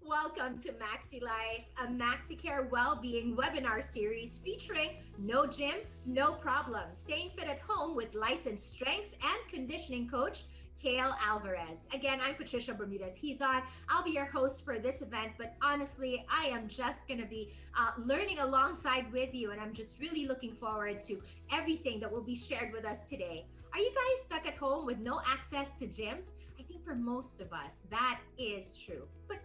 Welcome to Maxi Life, a MaxiCare well-being webinar series featuring no gym, no problem, staying fit at home with licensed strength and conditioning coach Kale Alvarez. Again, I'm Patricia Bermudez. He's on. I'll be your host for this event, but honestly, I am just going to be learning alongside with you, and I'm just really looking forward to everything that will be shared with us today. Are you guys stuck at home with no access to gyms? I think for most of us, that is true. But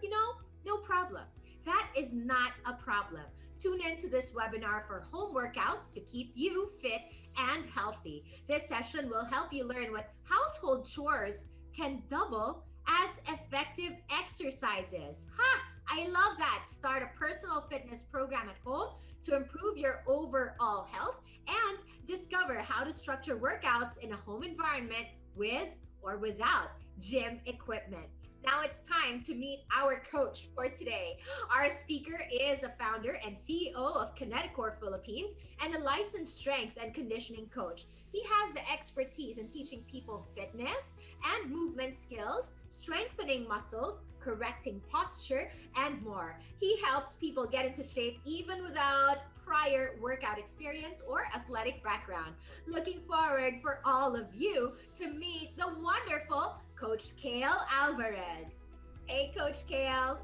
no problem. That is not a problem. Tune into this webinar for home workouts to keep you fit and healthy. This session will help you learn what household chores can double as effective exercises. Ha! I love that. Start a personal fitness program at home to improve your overall health and discover how to structure workouts in a home environment with or without gym equipment. Now it's time to meet our coach for today. Our speaker is a founder and CEO of Kineticor Philippines and a licensed strength and conditioning coach. He has the expertise in teaching people fitness and movement skills, strengthening muscles, correcting posture, and more. He helps people get into shape even without prior workout experience or athletic background. Looking forward for all of you to meet the wonderful Coach Kale Alvarez. Hey, Coach Kale.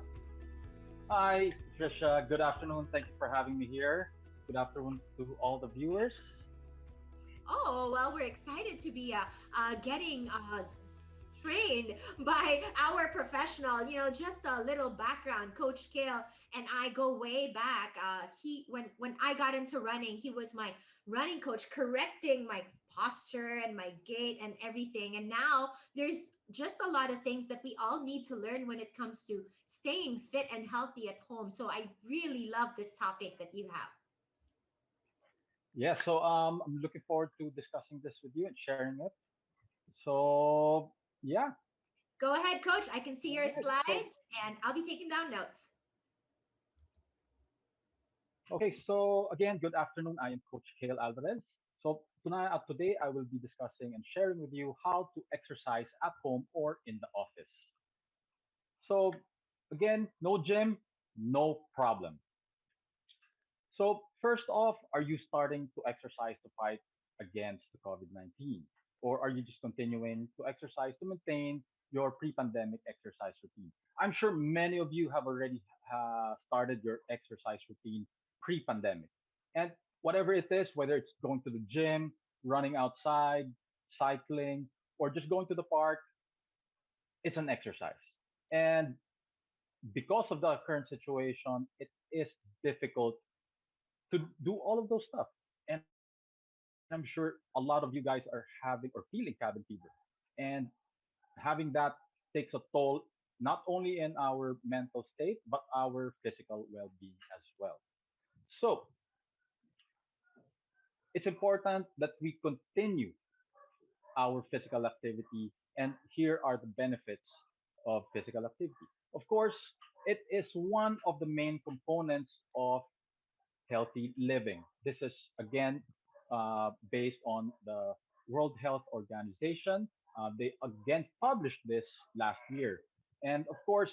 Hi, Trisha. Good afternoon. Thank you for having me here. Good afternoon to all the viewers. Oh, well, we're excited to be getting trained by our professional. Just a little background. Coach Kale and I go way back. He when I got into running, he was my running coach, correcting my posture and my gait and everything. And now there's just a lot of things that we all need to learn when it comes to staying fit and healthy at home. So I really love this topic that you have. Yeah, I'm looking forward to discussing this with you and sharing it. So yeah, Go ahead, coach. I can see all your right. So slides and I'll be taking down notes. okay, so again, good afternoon. I am Coach Kale Alvarez. Today I will be discussing and sharing with you how to exercise at home or in the office. So again, no gym, no problem. So, first off, are you starting to exercise to fight against the COVID 19? Or are you just continuing to exercise to maintain your pre pandemic exercise routine? I'm sure many of you have already started your exercise routine pre pandemic. And whatever it is, whether it's going to the gym, running outside, cycling, or just going to the park, it's an exercise. And because of the current situation, it is difficult to do all of those stuff. And I'm sure a lot of you guys are having or feeling cabin fever. And having that takes a toll not only in our mental state, but our physical well being as well. So it's important that we continue our physical activity. And here are the benefits of physical activity. Of course, it is one of the main components of healthy living. This is again based on the World Health Organization. They again published this last year, and of course,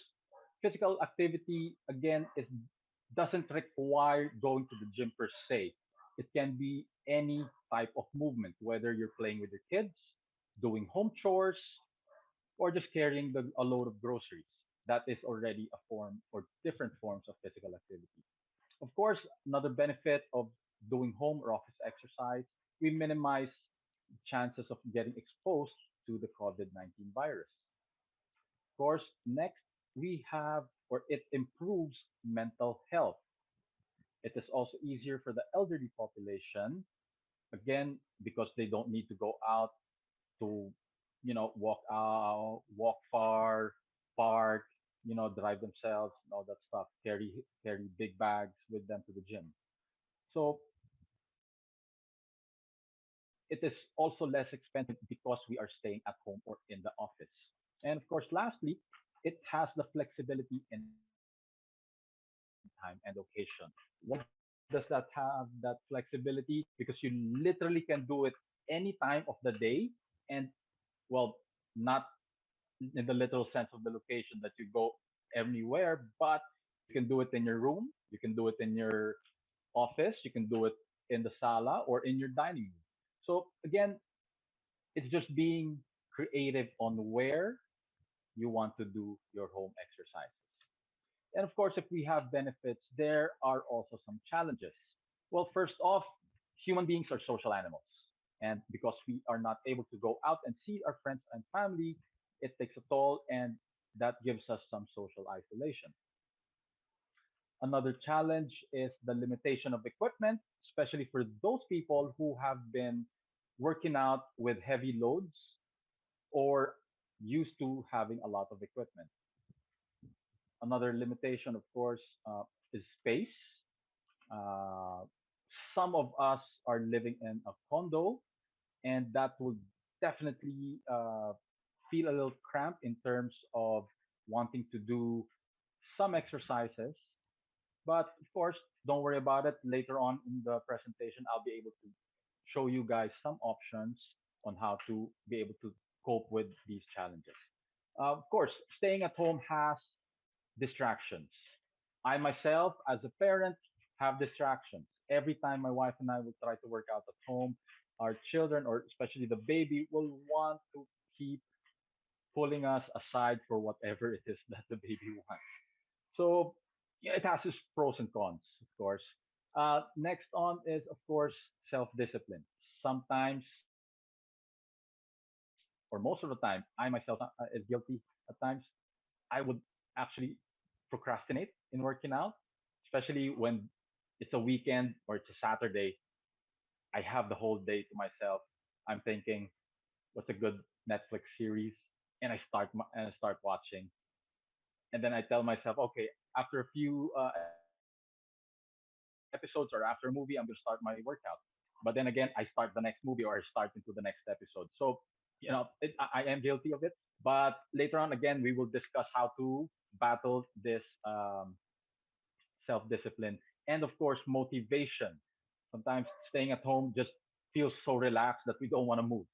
physical activity again is doesn't require going to the gym per se. It can be any type of movement, whether you're playing with your kids, doing home chores, or just carrying a load of groceries. That is already a form or different forms of physical activity. Of course, another benefit of doing home or office exercise, we minimize chances of getting exposed to the COVID-19 virus. Of course, next we have or it improves mental health. It is also easier for the elderly population, again, because they don't need to go out to, walk out, walk far, park, drive themselves and all that stuff, carry big bags with them to the gym. So it is also less expensive because we are staying at home or in the office. And of course, lastly, it has the flexibility in time and location. Why does that have that flexibility? Because you literally can do it any time of the day and, well, not in the literal sense of the location that you go. anywhere, but you can do it in your room, you can do it in your office, you can do it in the sala or in your dining room. So again, it's just being creative on where you want to do your home exercises. And of course, if we have benefits, there are also some challenges. Well, first off, human beings are social animals. And because we are not able to go out and see our friends and family, it takes a toll and that gives us some social isolation. Another challenge is the limitation of equipment, especially for those people who have been working out with heavy loads or used to having a lot of equipment. Another limitation, of course, is space. Uh, some of us are living in a condo, and that will definitely feel a little cramped in terms of wanting to do some exercises. But of course, don't worry about it. Later on in the presentation, I'll be able to show you guys some options on how to be able to cope with these challenges. Of course, staying at home has distractions. I myself, as a parent, have distractions. Every time my wife and I will try to work out at home, our children, or especially the baby, will want to keep pulling us aside for whatever it is that the baby wants. So yeah, it has its pros and cons, of course. Next on is, of course, self discipline. Sometimes, or most of the time, I myself is guilty at times. I would actually procrastinate in working out, especially when it's a weekend or it's a Saturday. I have the whole day to myself. I'm thinking, what's a good Netflix series? And I start watching, and then I tell myself, okay, after a few episodes or after a movie, I'm gonna start my workout. But then again, I start the next movie or I start into the next episode. So I am guilty of it. But later on, again, we will discuss how to battle this self-discipline and of course motivation. Sometimes staying at home just feels so relaxed that we don't want to move.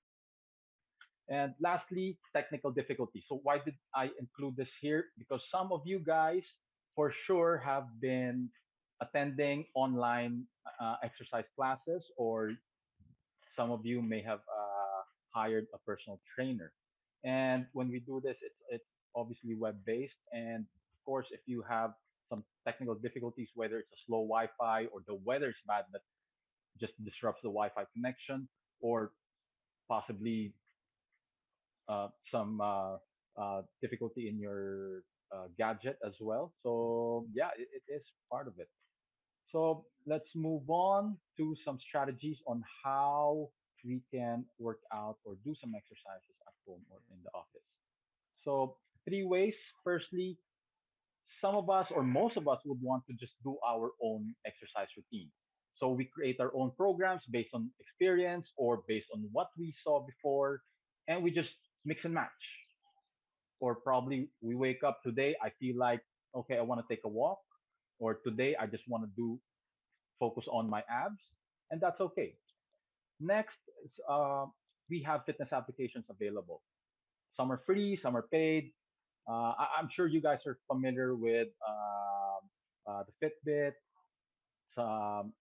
And lastly, technical difficulty. So why did I include this here? Because some of you guys for sure have been attending online exercise classes, or some of you may have hired a personal trainer. And when we do this, it's obviously web based. And of course, if you have some technical difficulties, whether it's a slow Wi-Fi or the weather's bad that just disrupts the Wi-Fi connection, or possibly some difficulty in your gadget as well. So yeah, it is part of it. So let's move on to some strategies on how we can work out or do some exercises at home or in the office. So three ways. Firstly, some of us or most of us would want to just do our own exercise routine. So we create our own programs based on experience or based on what we saw before, and we just mix and match. Or probably we wake up today, I feel like, okay, I want to take a walk, or today I just want to do focus on my abs, and that's okay. Next, we have fitness applications available. Some are free, some are paid. I'm sure you guys are familiar with the Fitbit, some,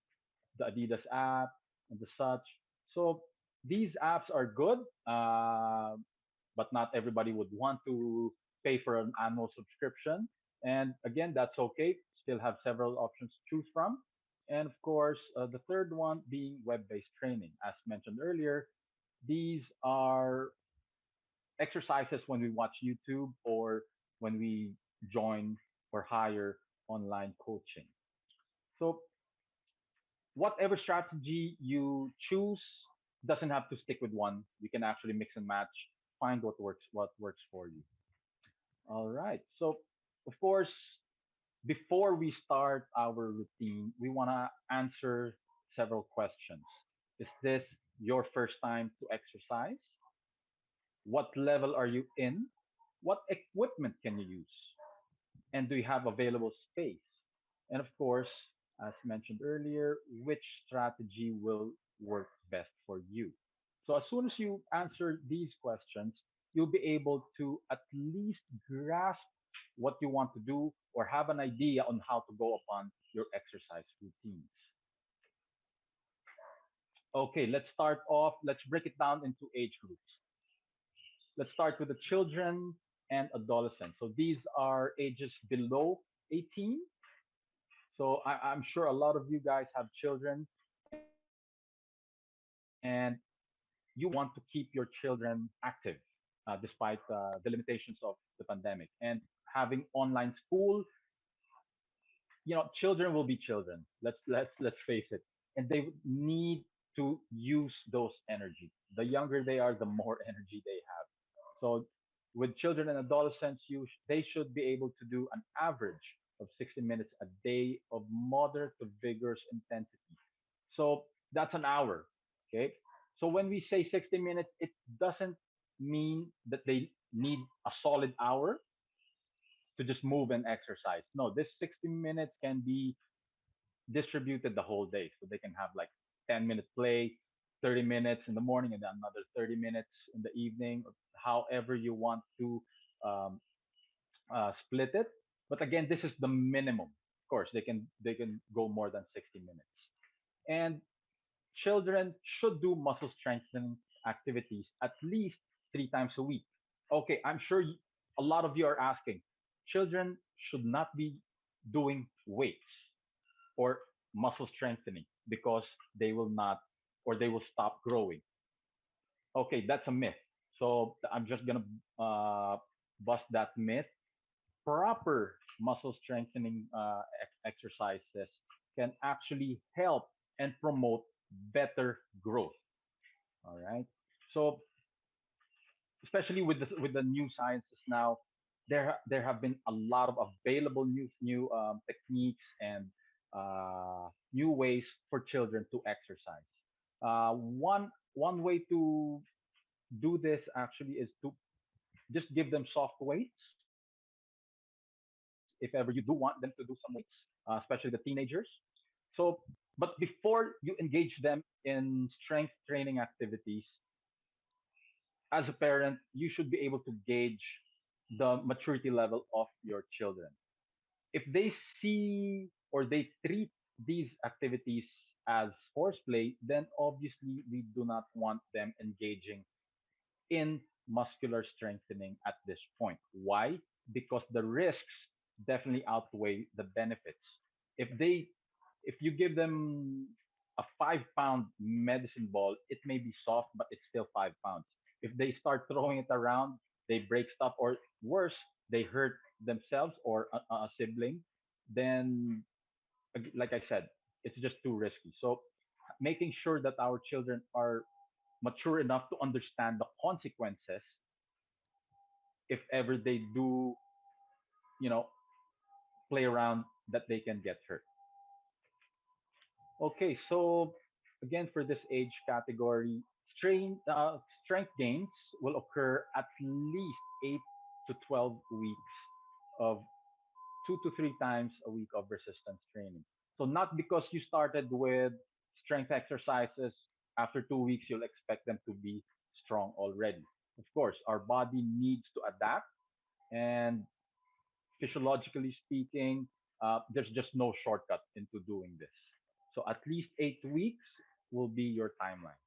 the Adidas app, and the such. So these apps are good, but not everybody would want to pay for an annual subscription. And again, that's okay. Still have several options to choose from. And of course, the third one being web based training. As mentioned earlier, these are exercises when we watch YouTube or when we join or hire online coaching. So whatever strategy you choose doesn't have to stick with one. You can actually mix and match, find what works for you. All right. So of course, before we start our routine, we want to answer several questions. Is this your first time to exercise? What level are you in? What equipment can you use? And do you have available space? And of course, as mentioned earlier, which strategy will work best for you? So as soon as you answer these questions, you'll be able to at least grasp what you want to do, or have an idea on how to go upon your exercise routines. Okay, let's start off. Let's break it down into age groups. Let's start with the children and adolescents. So these are ages below 18. So I'm sure a lot of you guys have children and you want to keep your children active despite the limitations of the pandemic. And having online school, children will be children. Let's face it, and they need to use those energy. The younger they are, the more energy they have. So with children and adolescents, they should be able to do an average of 60 minutes a day of moderate to vigorous intensity. So that's an hour. Okay. So when we say 60 minutes, it doesn't mean that they need a solid hour to just move and exercise. No, this 60 minutes can be distributed the whole day. So they can have like 10-minute play, 30 minutes in the morning, and then another 30 minutes in the evening, however you want to um, split it. But again, this is the minimum. Of course, they can go more than 60 minutes. And children should do muscle strengthening activities at least 3 times a week. Okay, I'm sure a lot of you are asking, children should not be doing weights or muscle strengthening because they will not or they will stop growing. Okay, that's a myth. So I'm just gonna bust that myth. Proper muscle strengthening exercises can actually help and promote better growth. All right. So especially with the new sciences now, there have been a lot of available new techniques and new ways for children to exercise. One way to do this actually is to just give them soft weights if ever you do want them to do some weights, especially the teenagers. So, but before you engage them in strength training activities, as a parent, you should be able to gauge the maturity level of your children. If they see or they treat these activities as horseplay, then obviously we do not want them engaging in muscular strengthening at this point. Why? Because the risks definitely outweigh the benefits. If they if you give them a 5 pound medicine ball, it may be soft, but it's still 5 pounds. If they start throwing it around, they break stuff, or worse, they hurt themselves or a sibling, then, like I said, it's just too risky. So, making sure that our children are mature enough to understand the consequences if ever they do, you know, play around, that they can get hurt. Okay, so again, for this age category, strength gains will occur at least 8 to 12 weeks of 2 to 3 times a week of resistance training. So, not because you started with strength exercises, after 2 weeks, you'll expect them to be strong already. Of course, our body needs to adapt, and physiologically speaking, there's just no shortcut into doing this. So at least 8 weeks will be your timeline.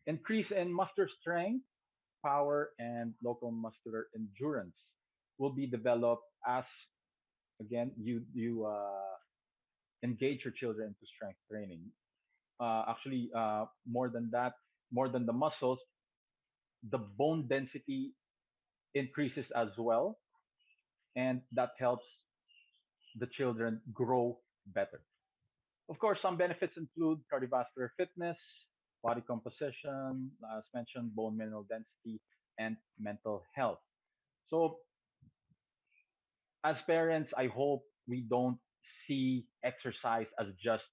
Increase in muscular strength, power, and local muscular endurance will be developed as, again, you engage your children into strength training. Actually, more than that, more than the muscles, the bone density increases as well, and that helps the children grow better. Of course, some benefits include cardiovascular fitness, body composition, as mentioned, bone mineral density, and mental health. So, as parents, I hope we don't see exercise as just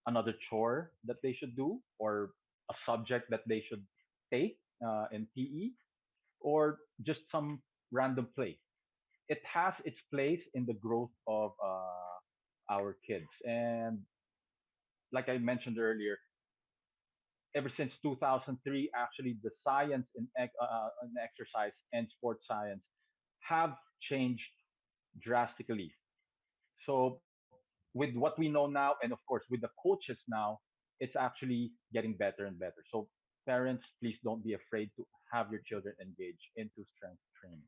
another chore that they should do, or a subject that they should take in PE, or just some random play. It has its place in the growth of our kids. And like I mentioned earlier, ever since 2003, actually, the science in exercise and sports science have changed drastically. So with what we know now, and of course with the coaches now, it's actually getting better and better. So parents, please don't be afraid to have your children engage into strength training.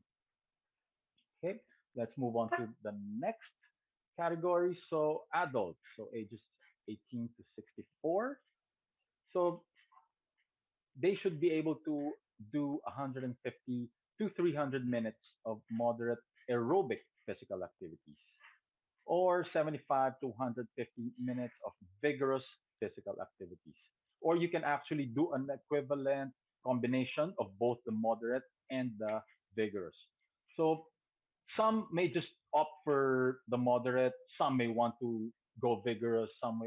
Okay, let's move on to the next category. So adults, so ages 18 to 64. So they should be able to do 150 to 300 minutes of moderate aerobic physical activities or 75 to 150 minutes of vigorous physical activities. Or you can actually do an equivalent combination of both the moderate and the vigorous. So some may just opt for the moderate, some may want to go vigorous, some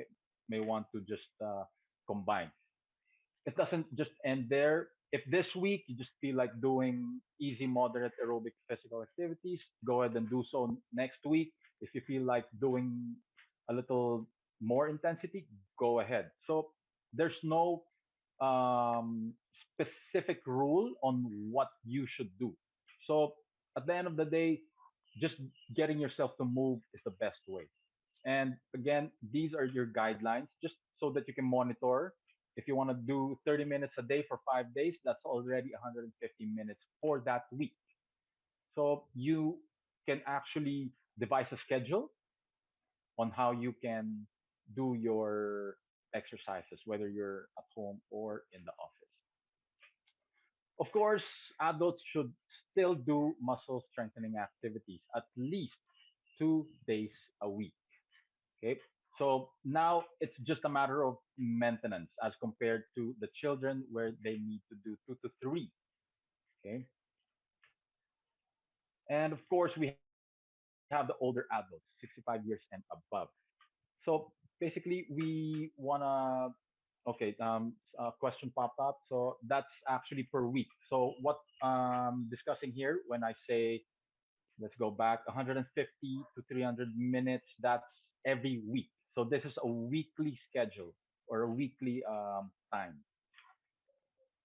may want to just combine. It doesn't just end there. If this week you just feel like doing easy, moderate aerobic physical activities, go ahead and do so next week. If you feel like doing a little more intensity, go ahead. So there's no um, specific rule on what you should do. So at the end of the day, just getting yourself to move is the best way. And again, these are your guidelines just so that you can monitor. If you want to do 30 minutes a day for 5 days, that's already 150 minutes for that week. So you can actually devise a schedule on how you can do your exercises, whether you're at home or in the office. Of course, adults should still do muscle strengthening activities at least 2 days a week. Okay. So now it's just a matter of maintenance as compared to the children where they need to do 2 to 3. Okay. And of course, we have the older adults, 65 years and above. So basically, we wanna. Okay, question popped up. So that's actually per week. So what discussing here when I say let's go back 150 to 300 minutes, that's every week. So this is a weekly schedule or a weekly time.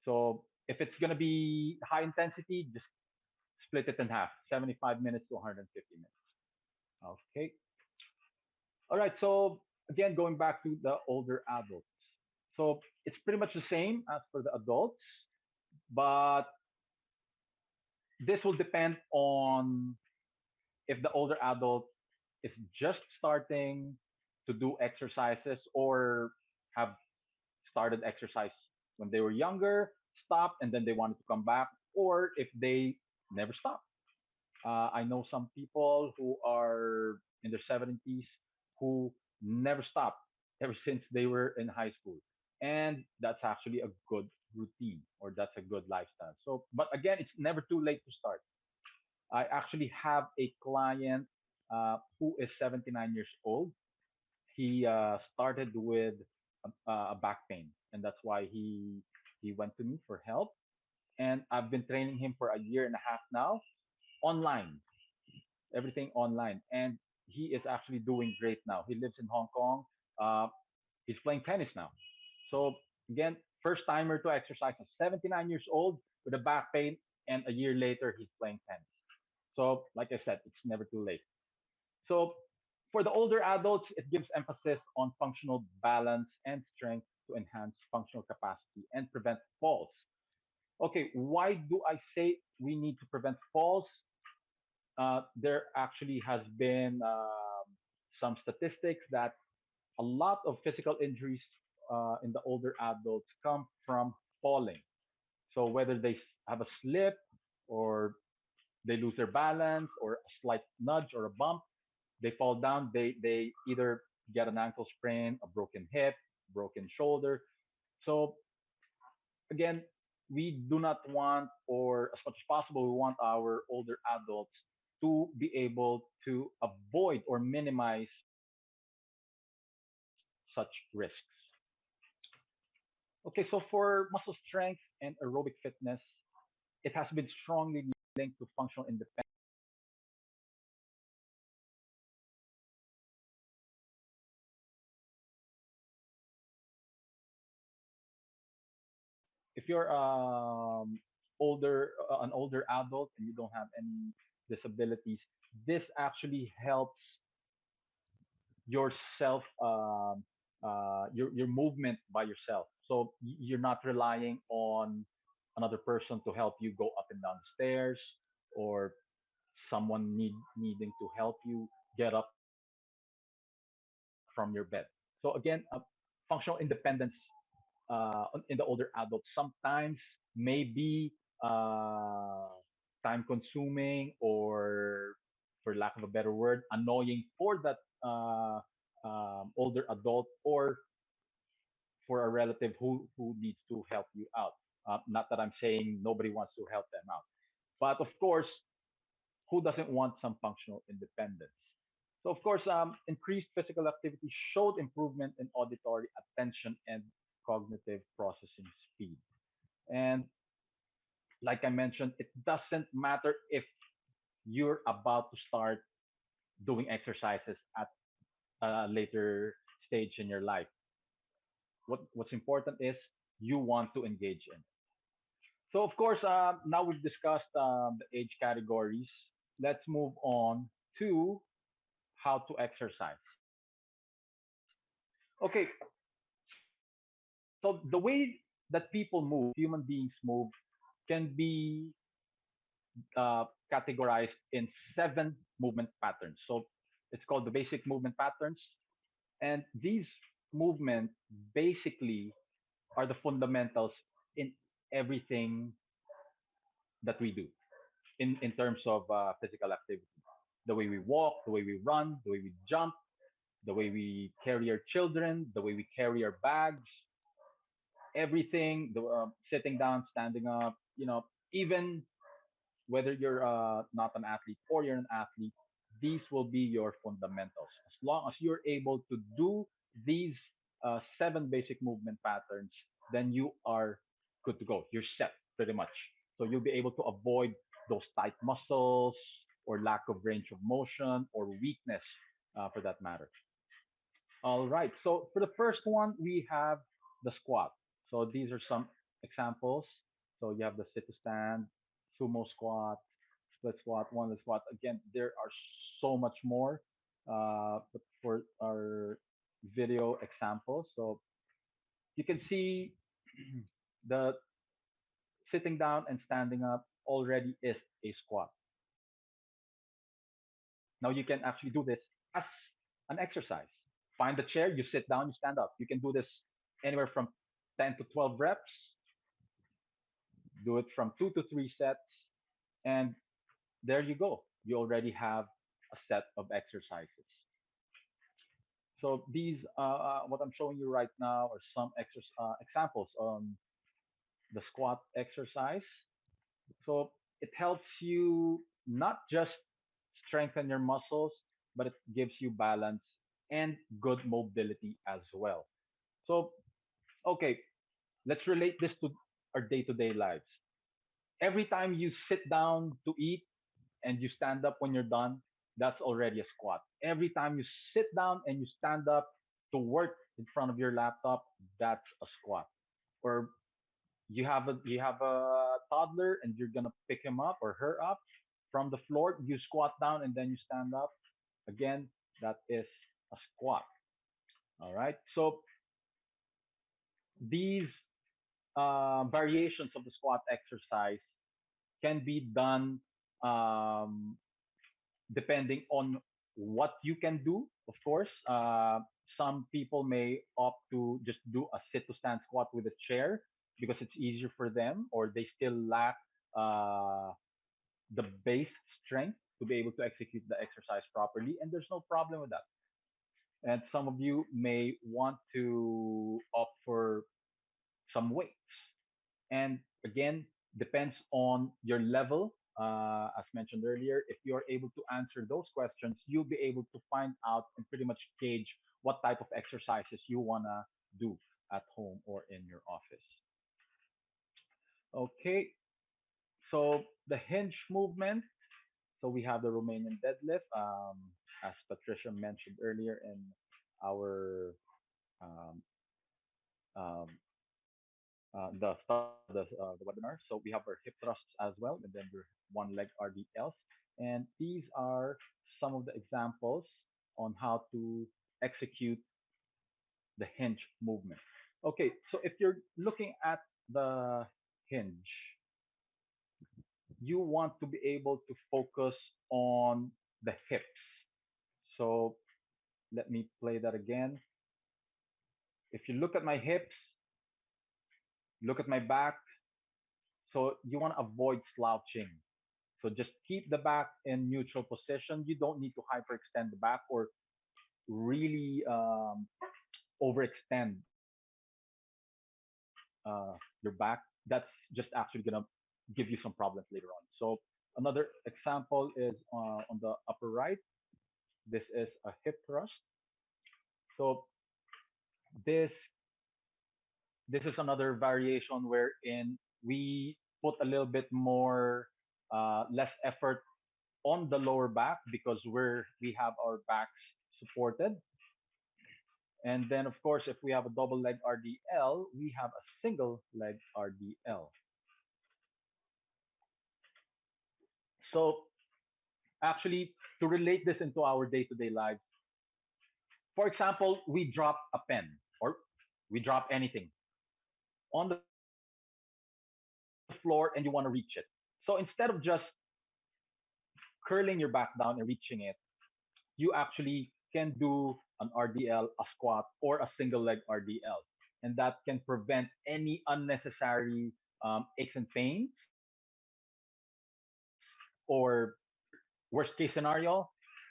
So if it's gonna be high intensity, just split it in half, 75 minutes to 150 minutes. Okay. All right. So again, going back to the older adults. So it's pretty much the same as for the adults, but this will depend on if the older adult is just starting to do exercises or have started exercise when they were younger, stopped, and then they wanted to come back, or if they never stopped. I know some people who are in their 70s who never stopped ever since they were in high school. And that's actually a good routine or that's a good lifestyle. So, but again, it's never too late to start. I actually have a client who is 79 years old. He started with a back pain, and that's why he went to me for help. And I've been training him for a year and a half now, online, everything online, and he is actually doing great now. He lives in Hong Kong. Uh, he's playing tennis now. So again, first timer to exercise at 79 years old with a back pain, and a year later he's playing tennis. So, like I said, it's never too late. So, for the older adults, it gives emphasis on functional balance and strength to enhance functional capacity and prevent falls. Okay, why do I say we need to prevent falls? There actually has been some statistics that a lot of physical injuries in the older adults come from falling. So whether they have a slip or they lose their balance or a slight nudge or a bump, they fall down. They either get an ankle sprain, a broken hip, broken shoulder. So again, we do not want, or as much as possible, we want our older adults to be able to avoid or minimize such risks. Okay, so for muscle strength and aerobic fitness, it has been strongly linked to functional independence and physical activity. So if you're an older adult and you don't have any disabilities, this actually helps your self, your movement by yourself. So you're not relying on another person to help you go up and down the stairs, or someone needing to help you get up from your bed. So again, functional independence in the older adults sometimes may be time consuming, or for lack of a better word, annoying for that older adult, or for a relative who needs to help you out. Not that I'm saying nobody wants to help them out, but of course, who doesn't want some functional independence? So, of course, increased physical activity showed improvement in auditory attention and cognitive processing speed. And like I mentioned, it doesn't matter if you're about to start doing exercises at a later stage in your life. What's important is you want to engage in. So, of course, now we've discussed the age categories. Let's move on to how to exercise. Okay, so the way that people move, human beings move, can be categorized in 7 movement patterns. So it's called the basic movement patterns. And these movements basically are the fundamentals in everything that we do in terms of physical activity. The way we walk, the way we run, the way we jump, the way we carry our children, the way we carry our bags, everything, the sitting down, standing up, even whether you're not an athlete or you're an athlete, these will be your fundamentals. As long as you're able to do these 7 basic movement patterns, then you are good to go. You're set pretty much. So you'll be able to avoid those tight muscles, or lack of range of motion, or weakness for that matter. All right. So for the first one, we have the squat. So these are some examples. So you have the sit to stand, sumo squat, split squat, one leg squat. Again, there are so much more. But for our video examples, so you can see the sitting down and standing up already is a squat. Now you can actually do this as an exercise. Find the chair, you sit down, you stand up. You can do this anywhere from 10 to 12 reps. Do it from 2 to 3 sets, and there you go. You already have a set of exercises. So these, what I'm showing you right now, are some examples on the squat exercise. So it helps you not just strengthen your muscles, but it gives you balance and good mobility as well. So, okay, let's relate this to our day to day lives. Every time you sit down to eat and you stand up when you're done, that's already a squat. Every time you sit down and you stand up to work in front of your laptop, that's a squat. Or you have a toddler and you're gonna pick him up or her up from the floor, you squat down and then you stand up. Again, that is a squat. All right. So these variations of the squat exercise can be done um, depending on what you can do. Of course, some people may opt to just do a sit to stand squat with a chair because it's easier for them, or they still lack uh, the base strength to be able to execute the exercise properly. And there's no problem with that. And some of you may want to opt for some weights. And again, depends on your level. As mentioned earlier, if you're able to answer those questions, you'll be able to find out and pretty much gauge what type of exercises you want to do at home or in your office. Okay, so the hinge movement. So we have the Romanian deadlift, as Patricia mentioned earlier in our um, um, the start of the webinar. So we have our hip thrusts as well, and then your one leg RDLs. And these are some of the examples on how to execute the hinge movement. Okay, so if you're looking at the hinge, you want to be able to focus on the hips. So let me play that again. If you look at my hips, look at my back, so you want to avoid slouching. So just keep the back in neutral position. You don't need to hyperextend the back or really overextend your back. That's just actually gonna give you some problems later on. So another example is on the upper right. This is a hip thrust. So this this is another variation wherein we put a little bit more less effort on the lower back because we have our backs supported. And then of course if we have a double leg RDL, we have a single leg RDL. So actually to relate this into our day-to-day lives, for example, we drop a pen or we drop anything on the floor and you want to reach it. So instead of just curling your back down and reaching it, you actually can do an RDL, a squat, or a single leg RDL. And that can prevent any unnecessary aches and pains. Or worst case scenario,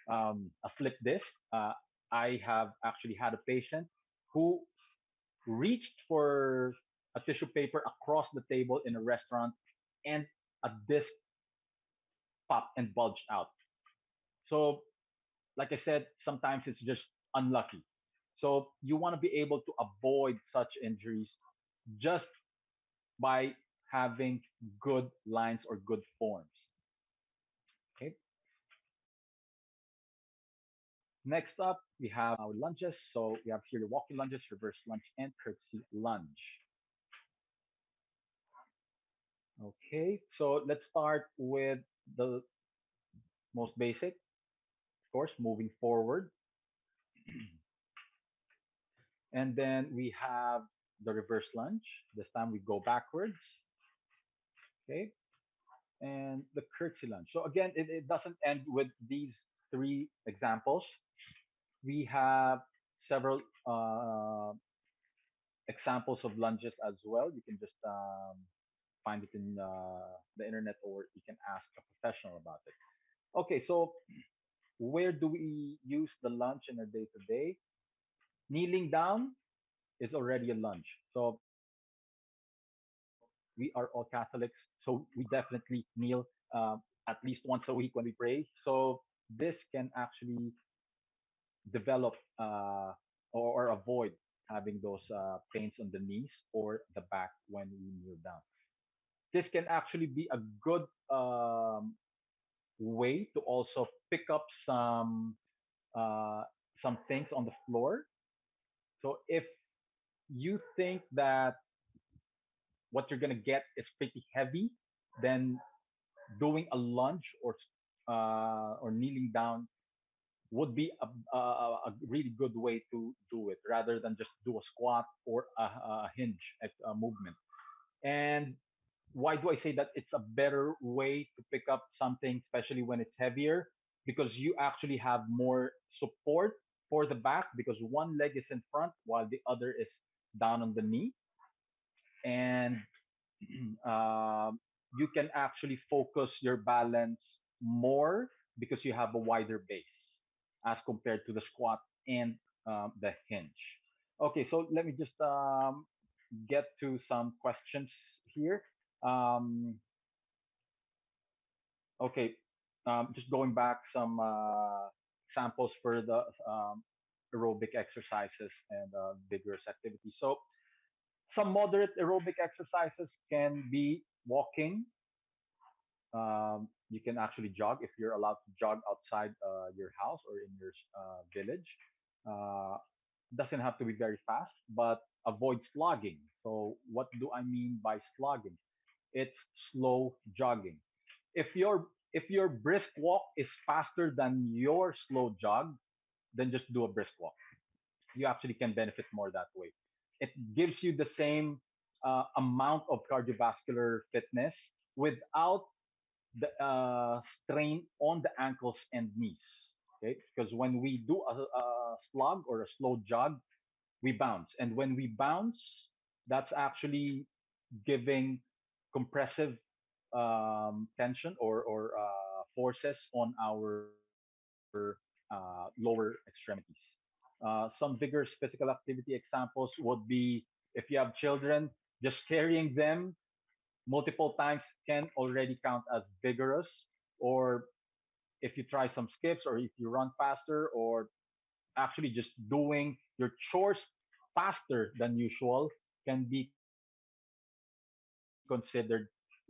a slip disc. I have actually had a patient who reached for a tissue paper across the table in a restaurant and a disc popped and bulged out. So like I said, sometimes it's just unlucky. So you want to be able to avoid such injuries just by having good lines or good forms. Okay. Next up, we have our lunges. So we have here the walking lunges, reverse lunge, and curtsy lunge. Okay. So let's start with the most basic, of course, moving forward. And then we have the reverse lunge. This time we go backwards. Okay. And the curtsy lunge. So again, it doesn't end with these three examples. We have several examples of lunges as well. You can just find it in the internet or you can ask a professional about it. Okay, so where do we use the lunge in our day to day? Kneeling down is already a lunge. So we are all Catholics, so we definitely kneel at least once a week when we pray. So this can actually develop or avoid having those pains on the knees or the back when we kneel down. This can actually be a good way to also pick up uh, some things on the floor. So if you think that what you're gonna get is pretty heavy, then doing a lunge or kneeling down would be a really good way to do it rather than just do a squat or a hinge movement. And why do I say that it's a better way to pick up something, especially when it's heavier? Because you actually have more support for the back because one leg is in front while the other is down on the knee. And um, you can actually focus your balance more because you have a wider base as compared to the squat and the hinge. Okay, so let me just get to some questions here. Um, okay, just going back some samples for the aerobic exercises and vigorous activity. So some moderate aerobic exercises can be walking. You can actually jog if you're allowed to jog outside your house or in your village. Uh, doesn't have to be very fast, but avoid slogging. So what do I mean by slogging? It's slow jogging. If you're If your brisk walk is faster than your slow jog, then just do a brisk walk. You actually can benefit more that way. It gives you the same amount of cardiovascular fitness without the strain on the ankles and knees. Okay, because when we do a slog or a slow jog, we bounce, and when we bounce, that's actually giving compressive tension or forces on our lower extremities. Some vigorous physical activity examples would be if you have children, just carrying them multiple times can already count as vigorous. Or if you try some skips, or if you run faster, or actually just doing your chores faster than usual, can be considered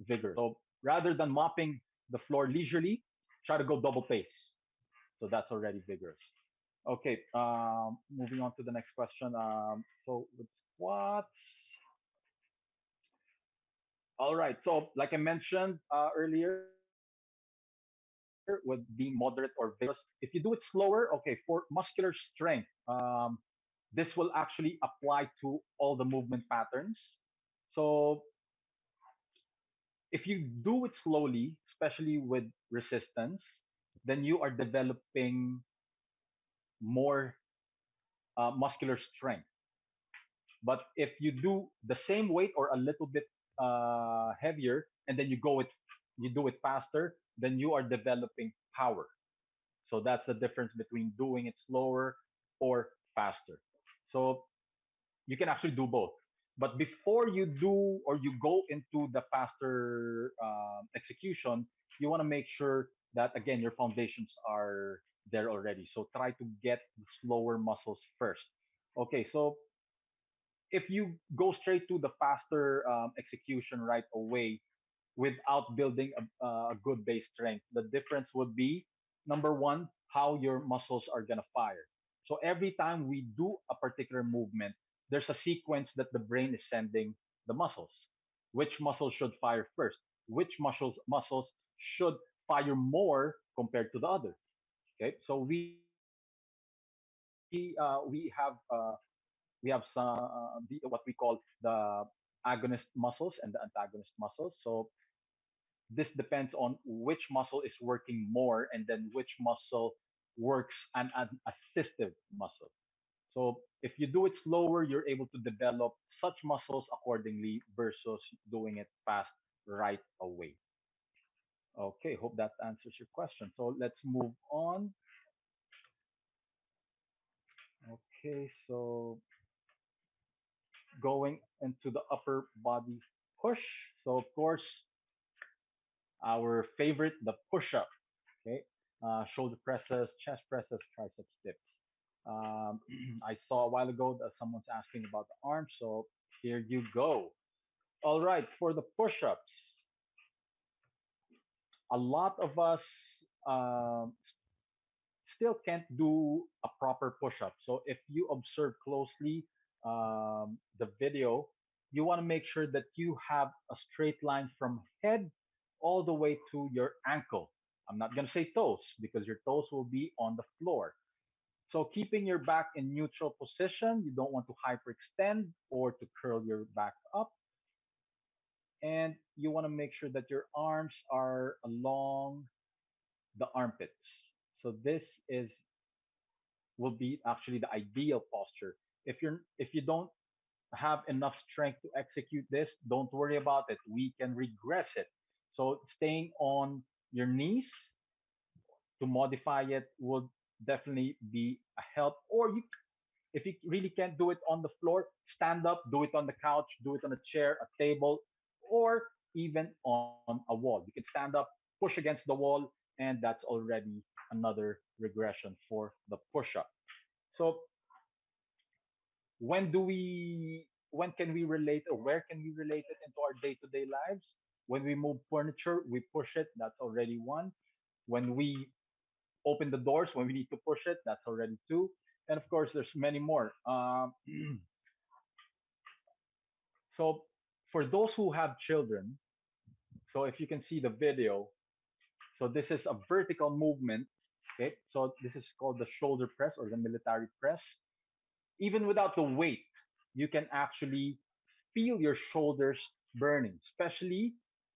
vigorous. So rather than mopping the floor leisurely, try to go double pace. So that's already vigorous. Okay, moving on to the next question. So with squats, all right. So like I mentioned earlier, with being moderate or vigorous, if you do it slower, okay, for muscular strength, this will actually apply to all the movement patterns. So if you do it slowly, especially with resistance, then you are developing more muscular strength. But if you do the same weight or a little bit heavier, and then you do it faster, then you are developing power. So that's the difference between doing it slower or faster. So you can actually do both. But before you do or you go into the faster execution, you want to make sure that again your foundations are there already. So try to get the slower muscles first. Okay, so if you go straight to the faster execution right away without building a good base strength, the difference would be number one, how your muscles are going to fire. So every time we do a particular movement, there's a sequence that the brain is sending the muscles. Which muscles should fire first? Which muscles should fire more compared to the other? Okay, so we have what we call the agonist muscles and the antagonist muscles. So this depends on which muscle is working more, and then which muscle works an assistive muscle. So if you do it slower, you're able to develop such muscles accordingly versus doing it fast right away. Okay, hope that answers your question. So let's move on. Okay, so going into the upper body push. So of course, our favorite, the push-up. Okay, shoulder presses, chest presses, tricep dips. Um, I saw a while ago that someone's asking about the arms, so here you go. All right, for the push-ups, a lot of us um, still can't do a proper push-up. So if you observe closely the video, you want to make sure that you have a straight line from head all the way to your ankle. I'm not going to say toes because your toes will be on the floor. So keeping your back in neutral position, you don't want to hyperextend or to curl your back up. And you want to make sure that your arms are along the armpits. So this is will be actually the ideal posture. If you don't have enough strength to execute this, don't worry about it. We can regress it. So staying on your knees to modify it would definitely be a help. Or if you really can't do it on the floor, stand up, do it on the couch, do it on a chair, a table, or even on a wall. You can stand up, push against the wall, and that's already another regression for the push up. So when can we relate, or where can we relate it into our day-to-day lives? When we move furniture, we push it, that's already one. When we open the doors, when we need to push it, that's already two. And of course there's many more. So for those who have children, so if you can see the video, So this is a vertical movement. Okay, so this is called the shoulder press or the military press. Even without the weight, you can actually feel your shoulders burning, especially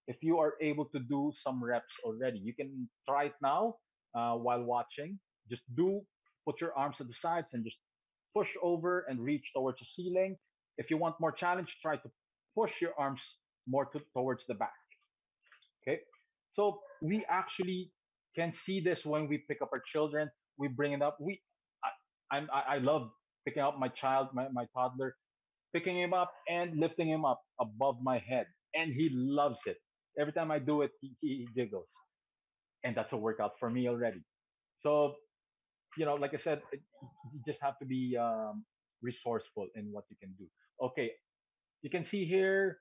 if you are able to do some reps already. You can try it now while watching. Just put your arms to the sides and just push over and reach towards the ceiling. If you want more challenge, try to push your arms more towards the back. Okay. So we actually can see this when we pick up our children. We bring it up. I love picking up my child, my toddler, picking him up and lifting him up above my head. And he loves it. Every time I do it, he giggles. And that's a workout for me already. So, like I said, you just have to be resourceful in what you can do. Okay, you can see here,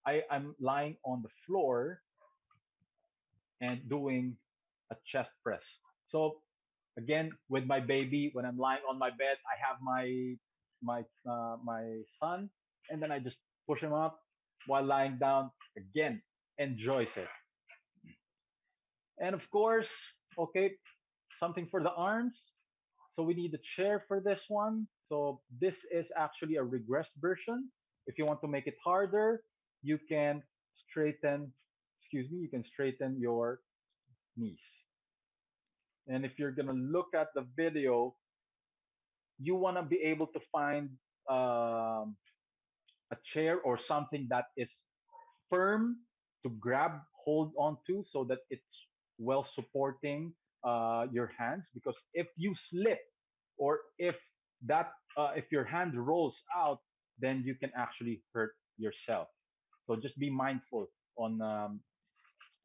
I'm lying on the floor and doing a chest press. So again, with my baby, when I'm lying on my bed, I have my son, and then I just push him up while lying down. Again, enjoys it. And of course, okay, something for the arms. So we need a chair for this one. So this is actually a regressed version. If you want to make it harder, you can straighten, you can straighten your knees. And if you're gonna look at the video, you wanna be able to find um, a chair or something that is firm to grab hold onto so that it's well supporting your hands. Because if you slip or if your hand rolls out, then you can actually hurt yourself. So just be mindful on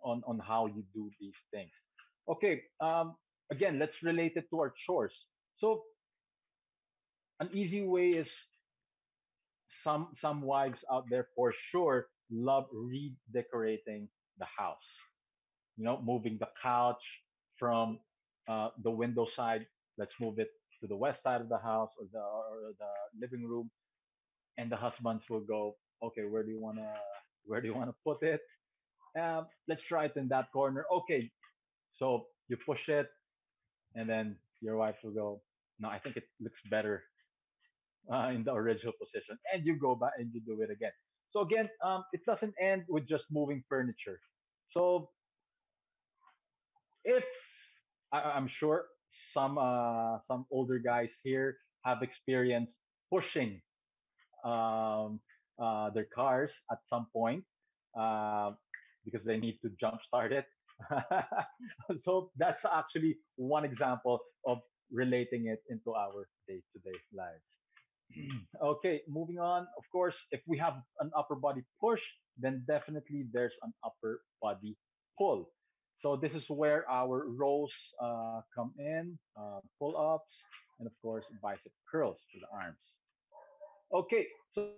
on how you do these things. Okay, again, let's relate it to our chores. So an easy way is some wives out there for sure love redecorating the house. Moving the couch from the window side. Let's move it to the west side of the house or the living room, and the husbands will go, okay, where do you wanna put it? Let's try it in that corner. Okay, so you push it, and then your wife will go, no, I think it looks better in the original position, and you go back and you do it again. So again, it doesn't end with just moving furniture. So if I'm sure some older guys here have experienced pushing their cars at some point uh, because they need to jump start it. So that's actually one example of relating it into our day-to-day lives. Okay, moving on. Of course, if we have an upper body push, then definitely there's an upper body pull. So this is where our rows come in, pull ups, and of course, bicep curls for the arms. Okay, so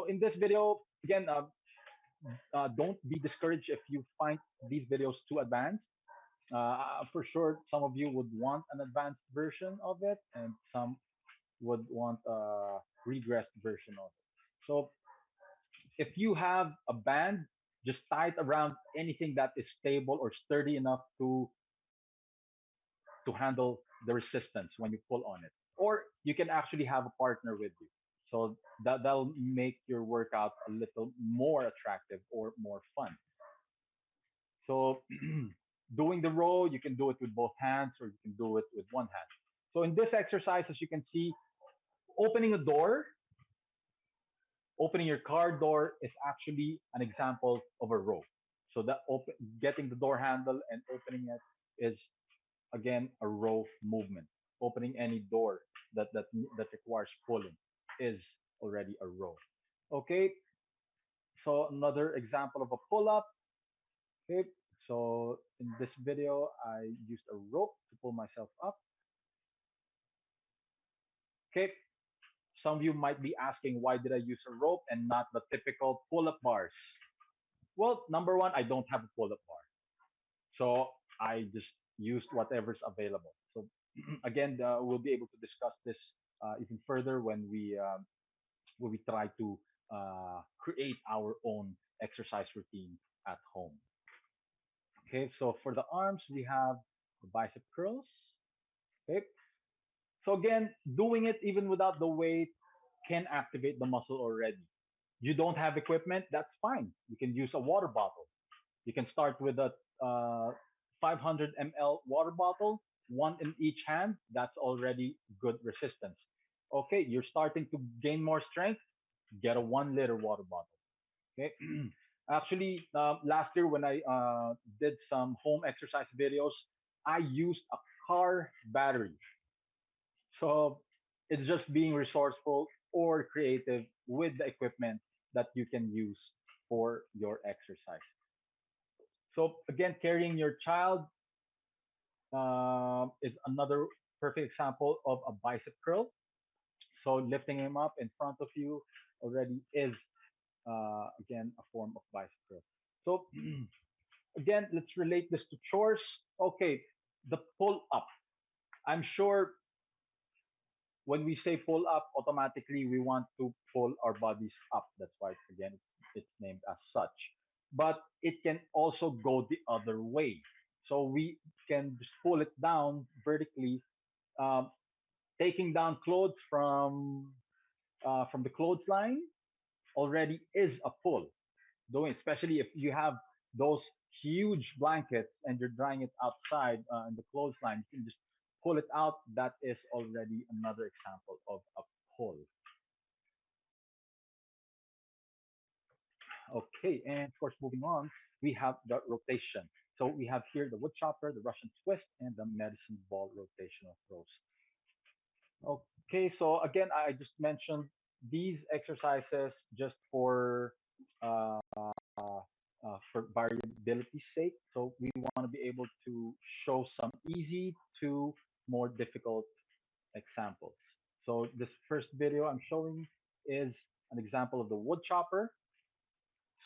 in this video, again, don't be discouraged if you find these videos too advanced. For sure, some of you would want an advanced version of it, and some would want a regressed version of it. So if you have a band, just tie it around anything that is stable or sturdy enough to handle the resistance when you pull on it. Or you can actually have a partner with you. So that'll make your workout a little more attractive or more fun. So doing the row, you can do it with both hands or you can do it with one hand. So in this exercise, as you can see, opening a door, opening your car door is actually an example of a row. So getting the door handle and opening it is again a row movement. Opening any door that requires pulling is already a row. Okay, so another example of a pull up. Okay, so in this video, I used a rope to pull myself up. Okay, some of you might be asking, why did I use a rope and not the typical pull up bars? Well, number one, I don't have a pull up bar. So I just used whatever's available. So again, we'll be able to discuss this even further when we try to create our own exercise routine at home. Okay, so for the arms, we have the bicep curls. Okay, so again, doing it even without the weight can activate the muscle already. You don't have equipment, that's fine. You can use a water bottle. You can start with a 500 ml water bottle, one in each hand. That's already good resistance. Okay, you're starting to gain more strength. Get a 1 liter water bottle. Okay. Actually, last year when I did some home exercise videos, I used a car battery. So it's just being resourceful or creative with the equipment that you can use for your exercise. So again, carrying your child is another perfect example of a bicep curl. So lifting him up in front of you already is again a form of bicep curl. So again, let's relate this to chores. Okay, the pull up. I'm sure when we say pull up, automatically we want to pull our bodies up. That's why again it's named as such. But it can also go the other way. So we can just pull it down vertically, um, taking down clothes from the clothesline already is a pull. Doing, especially if you have those huge blankets and you're drying it outside in the clothesline, you can just pull it out. That is already another example of a pull. Okay, and of course, moving on, we have the rotation. So we have here the wood chopper, the Russian twist, and the medicine ball rotational throws. Okay, so again, I just mentioned these exercises just uh, for variability's sake. So we want to be able to show some easy to more difficult examples. So this first video I'm showing is an example of the wood chopper.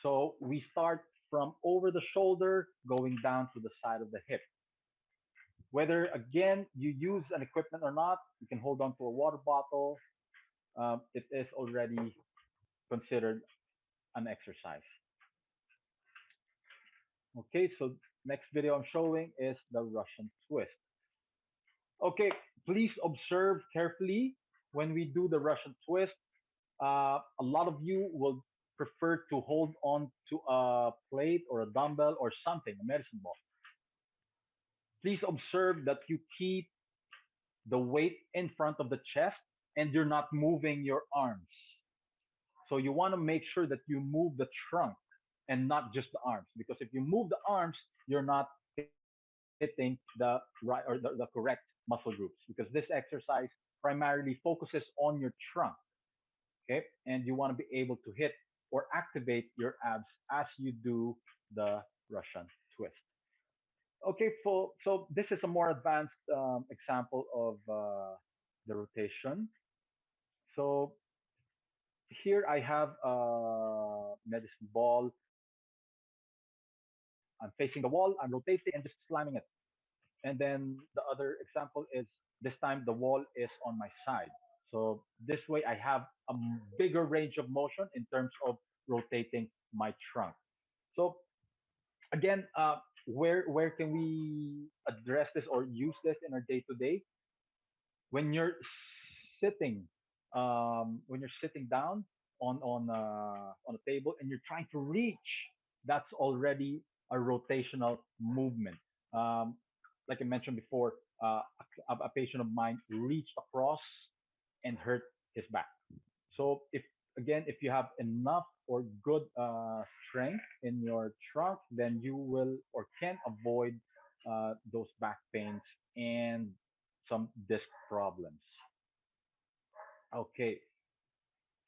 So we start from over the shoulder going down to the side of the hip. Whether again you use an equipment or not, you can hold on to a water bottle. It is already considered an exercise. Okay, so next video I'm showing is the Russian twist. Okay, please observe carefully when we do the Russian twist. A lot of you will prefer to hold on to a plate or a dumbbell or something, a medicine ball. Please observe that you keep the weight in front of the chest and you're not moving your arms. So you want to make sure that you move the trunk and not just the arms. Because if you move the arms, you're not hitting the right or the correct muscle groups. Because this exercise primarily focuses on your trunk. Okay. And you want to be able to hit or activate your abs as you do the Russian twist. Okay. So this is a more advanced example of the rotation. So here I have a medicine ball. I'm facing the wall, I'm rotating and just slamming it. And then the other example is this time the wall is on my side. So this way I have a bigger range of motion in terms of rotating my trunk. So again, where can we address this or use this in our day to day? When you're sitting, when you're sitting down on a table and you're trying to reach, that's already a rotational movement. Um, like I mentioned before, a patient of mine reached across and hurt his back. So if again, if you have enough or good strength in your trunk, then you will or can avoid those back pains and some disc problems. Okay,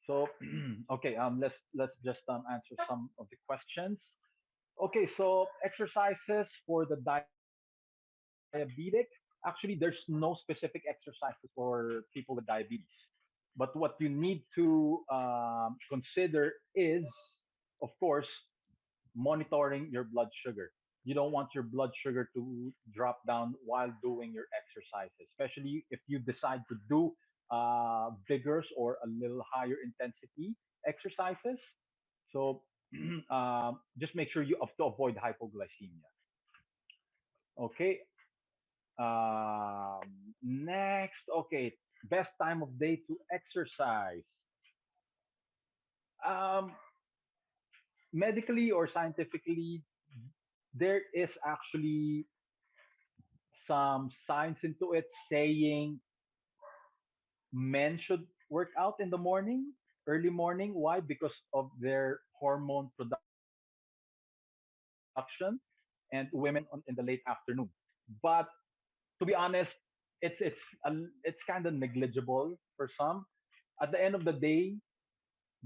so okay, let's just answer some of the questions. Okay, so exercises for the diabetic. Actually, there's no specific exercises for people with diabetes. But what you need to consider is, of course, monitoring your blood sugar. You don't want your blood sugar to drop down while doing your exercises, especially if you decide to do vigorous or a little higher intensity exercises. So just make sure you have to avoid hypoglycemia. Okay. Next, okay, best time of day to exercise. Um, Medically or scientifically, there is actually some science into it saying men should work out in the morning, early morning. Why? Because of their hormone production, and women in the late afternoon. But to be honest, it's kind of negligible for some. At the end of the day,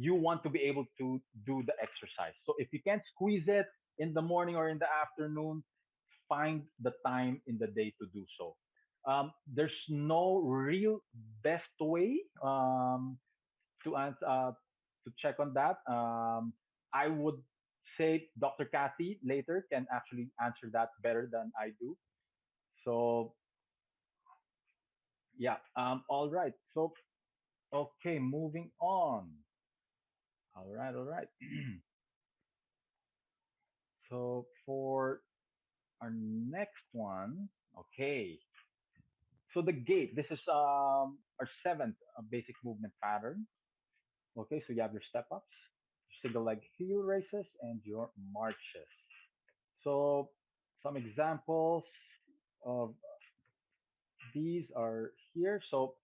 you want to be able to do the exercise. So if you can't squeeze it in the morning or in the afternoon, find the time in the day to do so. There's no real best way to to check on that. I would say Dr. Kathy later can actually answer that better than I do. So yeah. All right. So okay, moving on. All right. All right. So for our next one, okay. So the gait. This is our seventh basic movement pattern. Okay, so you have your step ups, single leg heel raises, and your marches. So some examples of these are here. So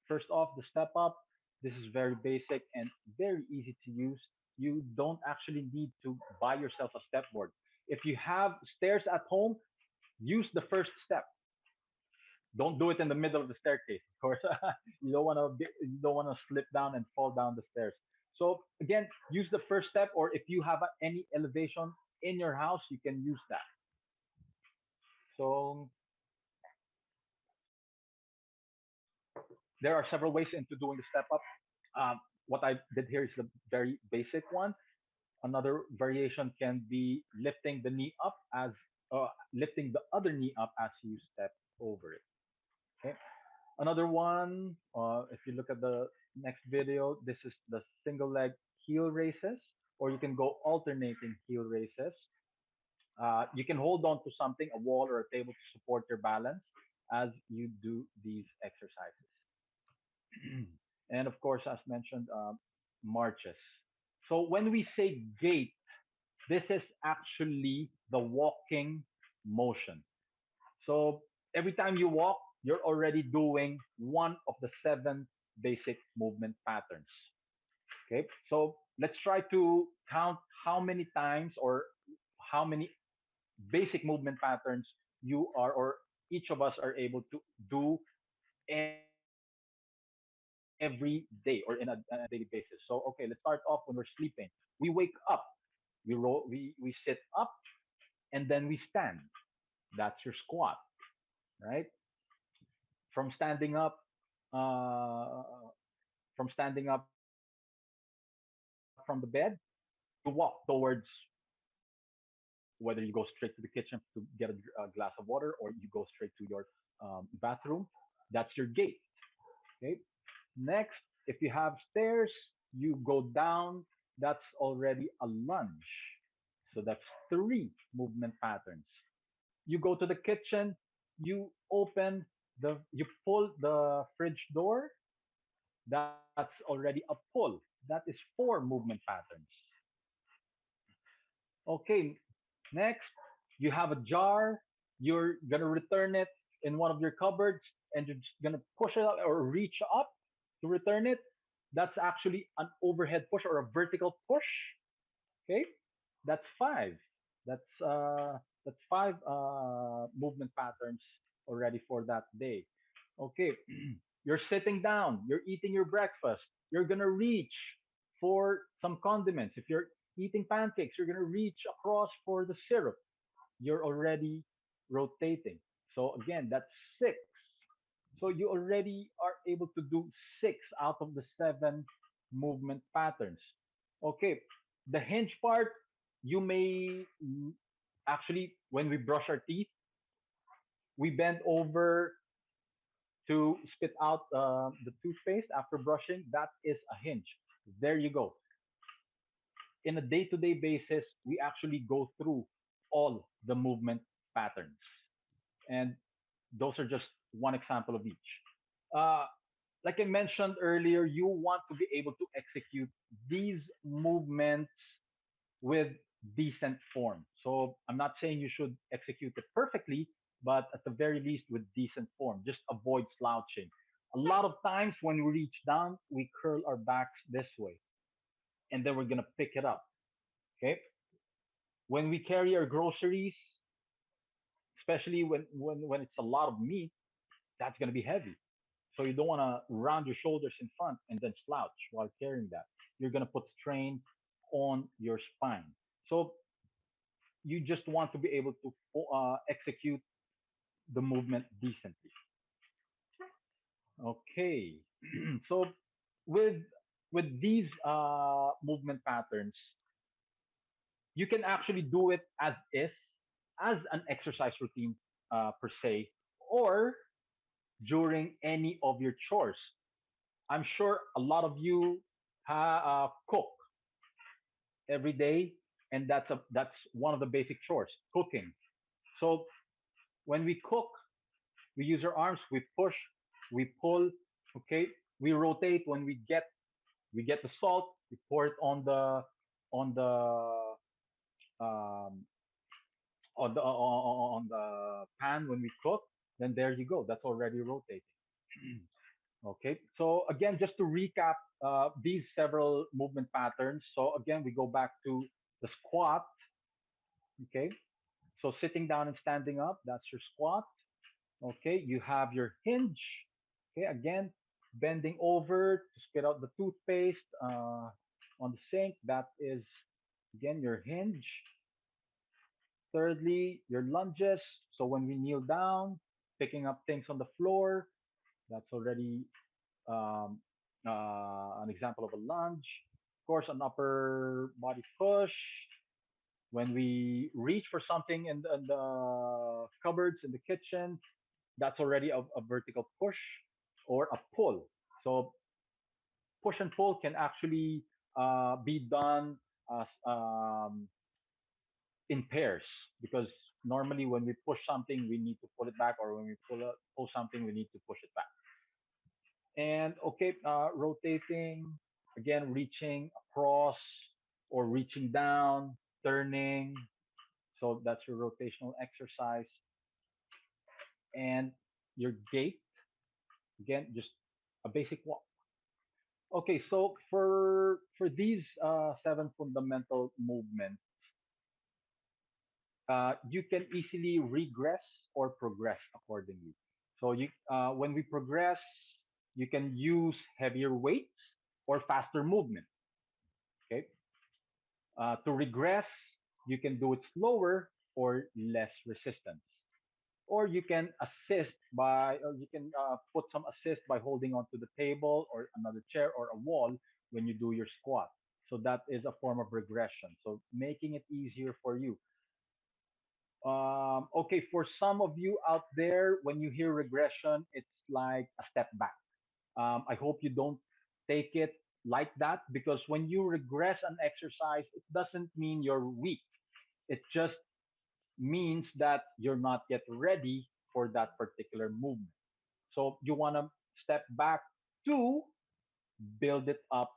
first off, the step up. This is very basic and very easy to use. You don't actually need to buy yourself a step board. If you have stairs at home, use the first step. Don't do it in the middle of the staircase, of course. You don't want to slip down and fall down the stairs. So again, use the first step, or if you have any elevation in your house, you can use that. So there are several ways into doing the step up. What I did here is the very basic one. Another variation can be lifting the knee up as lifting the other knee up as you step over it. Okay. Another one, if you look at the next video, this is the single leg heel raises, or you can go alternating heel raises. You can hold on to something, a wall or a table to support your balance as you do these exercises. And of course, as mentioned, marches. So when we say gait, this is actually the walking motion. So every time you walk, you're already doing one of the seven basic movement patterns. Okay, so let's try to count how many times or how many basic movement patterns you are or each of us are able to do every day or in a daily basis. So okay, let's start off when we're sleeping. We wake up, we sit up, and then we stand. That's your squat, right? From standing up, uh, from standing up from the bed, you walk towards whether you go straight to the kitchen to get a glass of water or you go straight to your bathroom. That's your gait. Okay. Next, if you have stairs, you go down. That's already a lunge. So that's three movement patterns. You go to the kitchen, you open you pull the fridge door. That's already a pull. That is four movement patterns. Okay, next, you have a jar. You're going to return it in one of your cupboards and you're just going to push it up or reach up to return it. That's actually an overhead push or a vertical push. Okay, that's five. That's five movement patterns already for that day. Okay, you're sitting down. You're eating your breakfast. You're gonna reach for some condiments. If you're eating pancakes, you're gonna reach across for the syrup. You're already rotating. So again, that's six. So you already are able to do six out of the seven movement patterns. Okay, the hinge part, you may actually, when we brush our teeth, we bend over to spit out the toothpaste after brushing. That is a hinge. There you go. In a day to day basis, we actually go through all the movement patterns. And those are just one example of each. Uh, like I mentioned earlier, you want to be able to execute these movements with decent form. So I'm not saying you should execute it perfectly, but at the very least with decent form. Just avoid slouching. A lot of times when we reach down, we curl our backs this way, and then we're gonna pick it up. Okay. When we carry our groceries, especially when it's a lot of meat, that's gonna be heavy. So you don't want to round your shoulders in front and then slouch while carrying that. You're going to put strain on your spine. So you just want to be able to execute the movement decently. Okay. So with these movement patterns, you can actually do it as is, as an exercise routine per se, or during any of your chores. I'm sure a lot of you cook every day, and that's one of the basic chores, cooking. So when we cook, we use our arms, we push, we pull, okay, we rotate. When we get the salt, we pour it on the um, on the pan when we cook. Then there you go. That's already rotating. Okay. So again, just to recap these several movement patterns. So again, we go back to the squat. Okay. So sitting down and standing up, that's your squat. Okay. You have your hinge. Okay. Again, bending over to spit out the toothpaste on the sink. That is, again, your hinge. Thirdly, your lunges. So when we kneel down, picking up things on the floor, that's already an example of a lunge. Of course, an upper body push. When we reach for something in the cupboards in the kitchen, that's already a vertical push or a pull. So push and pull can actually be done as, in pairs, because normally when we push something, we need to pull it back, or when we pull something, we need to push it back. And okay, rotating, again, reaching across or reaching down, turning. So that's your rotational exercise. And your gait, again, just a basic walk. Okay, so for these seven fundamental movements, you can easily regress or progress accordingly. So when we progress, you can use heavier weights or faster movement. Okay. To regress, you can do it slower or less resistance. Or you can or you can put some assist by holding onto the table or another chair or a wall when you do your squat. So that is a form of regression. So making it easier for you. Okay, for some of you out there, when you hear regression, it's like a step back. I hope you don't take it like that, because when you regress an exercise, it doesn't mean you're weak. It just means that you're not yet ready for that particular movement. So you want to step back to build it up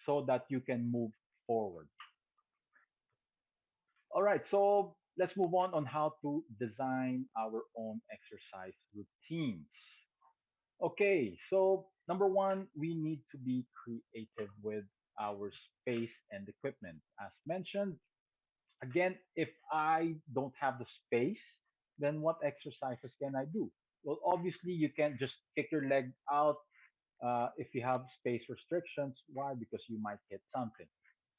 so that you can move forward. All right, so let's move on how to design our own exercise routines. Okay, so number one, we need to be creative with our space and equipment. As mentioned, again, if I don't have the space, then what exercises can I do? Well, obviously, you can't just kick your leg out if you have space restrictions. Why? Because you might hit something.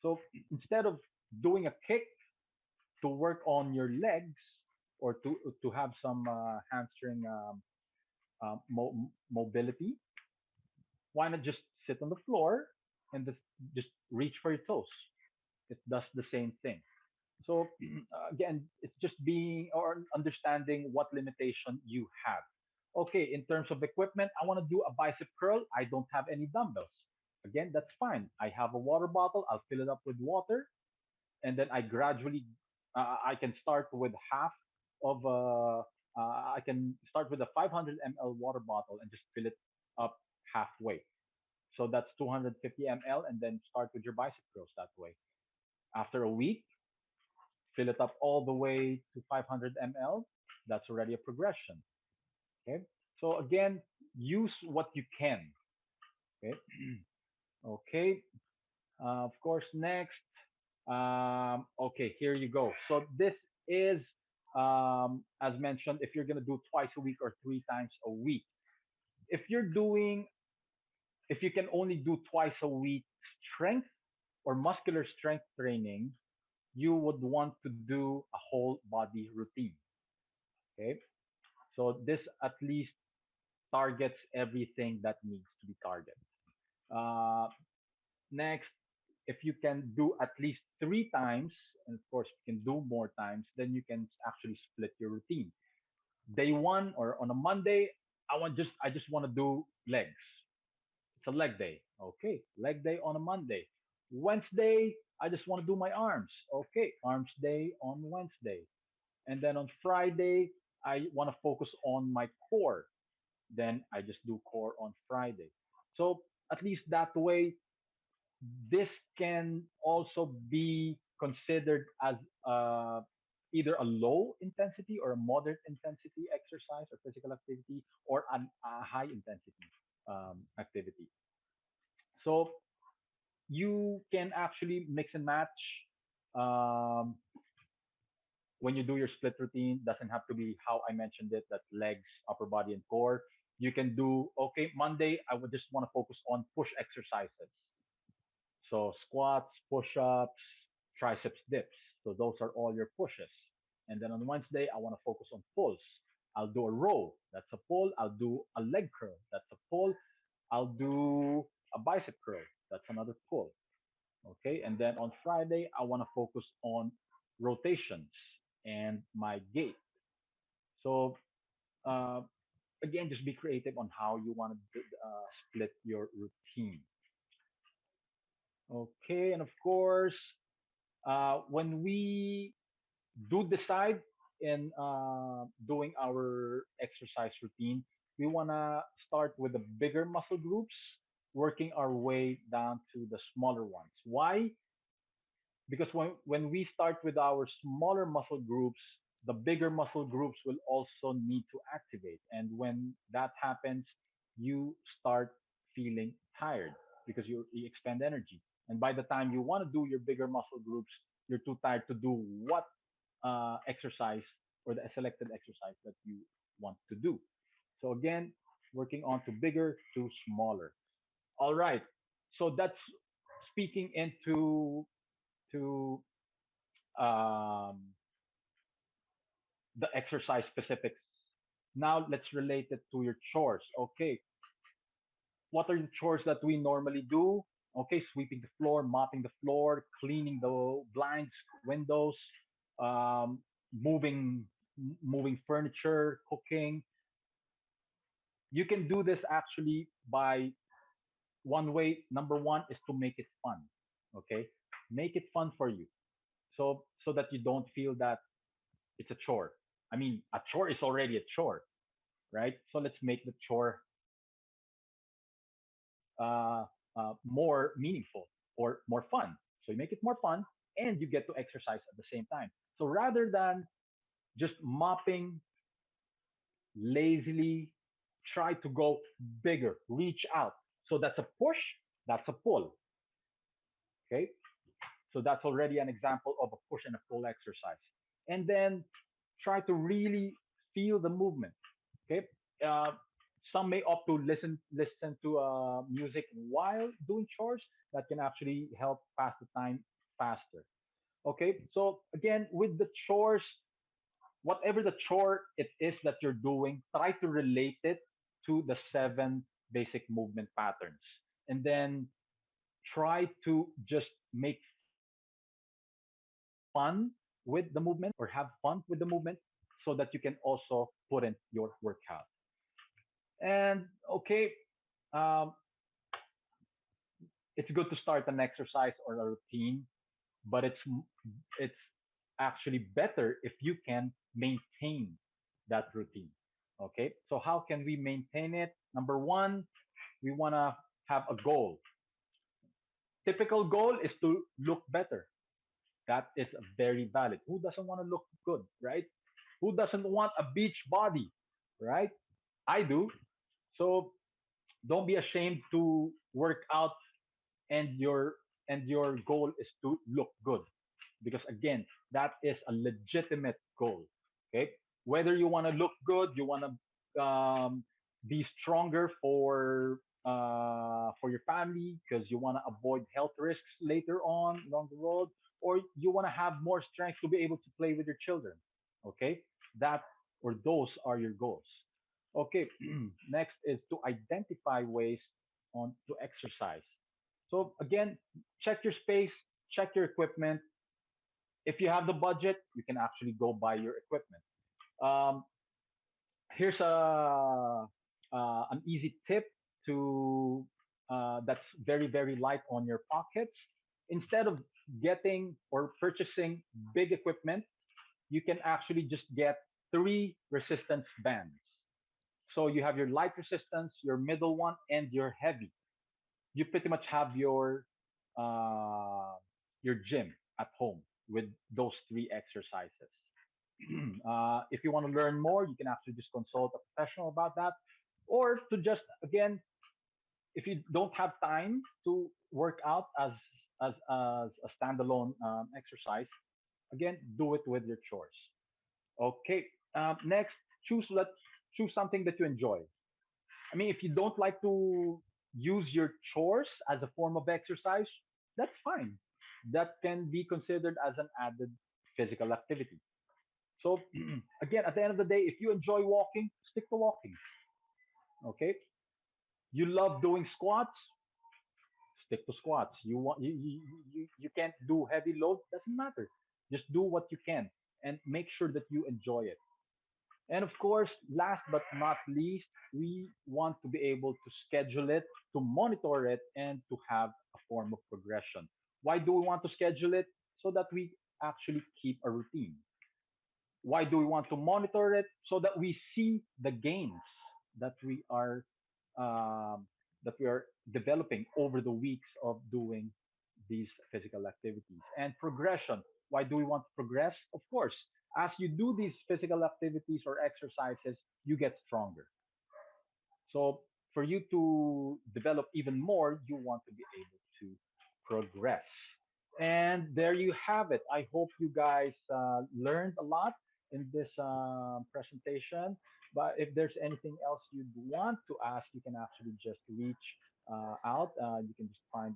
So instead of doing a kick to work on your legs or to have some hamstring mobility, why not just sit on the floor and just reach for your toes? It does the same thing. So again, it's just being or understanding what limitation you have. Okay, in terms of equipment, I want to do a bicep curl. I don't have any dumbbells. Again, that's fine. I have a water bottle. I'll fill it up with water, and then I gradually I can start with half of I can start with a 500 ml water bottle and just fill it up halfway. So that's 250 ml, and then start with your bicep curls that way. After a week, fill it up all the way to 500 ml. That's already a progression. Okay. So again, use what you can. Okay. Okay. Of course, next. Okay, here you go. So this is, as mentioned, if you're gonna do twice a week or 3 times a week. If you're doing, if you can only do twice a week strength or muscular strength training, you would want to do a whole body routine. Okay, so this at least targets everything that needs to be targeted. Uh, Next, if you can do at least 3 times, and of course you can do more times, then you can actually split your routine. Day one or on a Monday, I just want to do legs. It's a leg day. Okay, leg day on a Monday. Wednesday, I just want to do my arms. Okay, arms day on Wednesday. And then on Friday, I want to focus on my core. Then I just do core on Friday. So at least that way, this can also be considered as uh, either a low intensity or a moderate intensity exercise or physical activity, or a high intensity activity. So you can actually mix and match um, when you do your split routine. Doesn't have to be how I mentioned it, that legs, upper body, and core. You can do, okay, Monday I would just want to focus on push exercises. So squats, push-ups, triceps dips. So those are all your pushes. And then on Wednesday, I want to focus on pulls. I'll do a row. That's a pull. I'll do a leg curl. That's a pull. I'll do a bicep curl. That's another pull. Okay. And then on Friday, I want to focus on rotations and my gait. So uh, again, just be creative on how you want to split your routine. Okay. And of course, when we do decide in doing our exercise routine, we want to start with the bigger muscle groups, working our way down to the smaller ones. Why? Because when we start with our smaller muscle groups, the bigger muscle groups will also need to activate. And when that happens, you start feeling tired because you expend energy. And by the time you want to do your bigger muscle groups, you're too tired to do what exercise or the selected exercise that you want to do. So again, working on to bigger to smaller. All right. So that's speaking into to the exercise specifics. Now let's relate it to your chores. Okay, what are the chores that we normally do? Okay, sweeping the floor, mopping the floor, cleaning the blinds, windows, um, moving moving furniture, cooking. You can do this actually by one way. Number one is to make it fun. Okay, make it fun for you, so that you don't feel that it's a chore. I mean, a chore is already a chore, right? So let's make the chore more meaningful or more fun. So you make it more fun and you get to exercise at the same time. So rather than just mopping lazily, try to go bigger, reach out. So that's a push, that's a pull. Okay. So that's already an example of a push and a pull exercise. And then try to really feel the movement. Okay. Uh, some may opt to listen to music while doing chores. That can actually help pass the time faster. Okay. So again, with the chores, whatever the chore it is that you're doing, try to relate it to the 7 basic movement patterns, and then try to just make fun with the movement or have fun with the movement so that you can also put in your workout. And okay, um, it's good to start an exercise or a routine, but it's actually better if you can maintain that routine. Okay, so how can we maintain it? Number one, we want to have a goal. Typical goal is to look better. That is very valid. Who doesn't want to look good, right? Who doesn't want a beach body, right? I do. So don't be ashamed to work out, and your goal is to look good, because again, that is a legitimate goal. Okay, whether you want to look good, you want to be stronger for your family because you want to avoid health risks later on along the road, or you want to have more strength to be able to play with your children. Okay, that or those are your goals. Okay, next is to identify ways on to exercise. So again, check your space, check your equipment. If you have the budget, you can actually go buy your equipment. Um, here's an easy tip to that's very very light on your pockets. Instead of getting or purchasing big equipment, you can actually just get three resistance bands. So you have your light resistance, your middle one, and your heavy. You pretty much have uh, your gym at home with those three exercises. If you want to learn more, you can actually just consult a professional about that, or to just again, if you don't have time to work out as a standalone exercise, again, do it with your chores. Okay. Next, choose let choose something that you enjoy. I mean, if you don't like to use your chores as a form of exercise, that's fine. That can be considered as an added physical activity. So, again, at the end of the day, if you enjoy walking, stick to walking. Okay. You love doing squats, stick to squats. You can't do heavy loads, doesn't matter. Just do what you can and make sure that you enjoy it. And of course, last but not least, we want to be able to schedule it, to monitor it, and to have a form of progression. Why do we want to schedule it? So that we actually keep a routine. Why do we want to monitor it? So that we see the gains that we are um, that we are developing over the weeks of doing these physical activities. And progression. Why do we want to progress? Of course, as you do these physical activities or exercises, you get stronger. So for you to develop even more, you want to be able to progress. And there you have it. I hope you guys learned a lot in this presentation. But if there's anything else you'd want to ask, you can actually just reach out. You can just find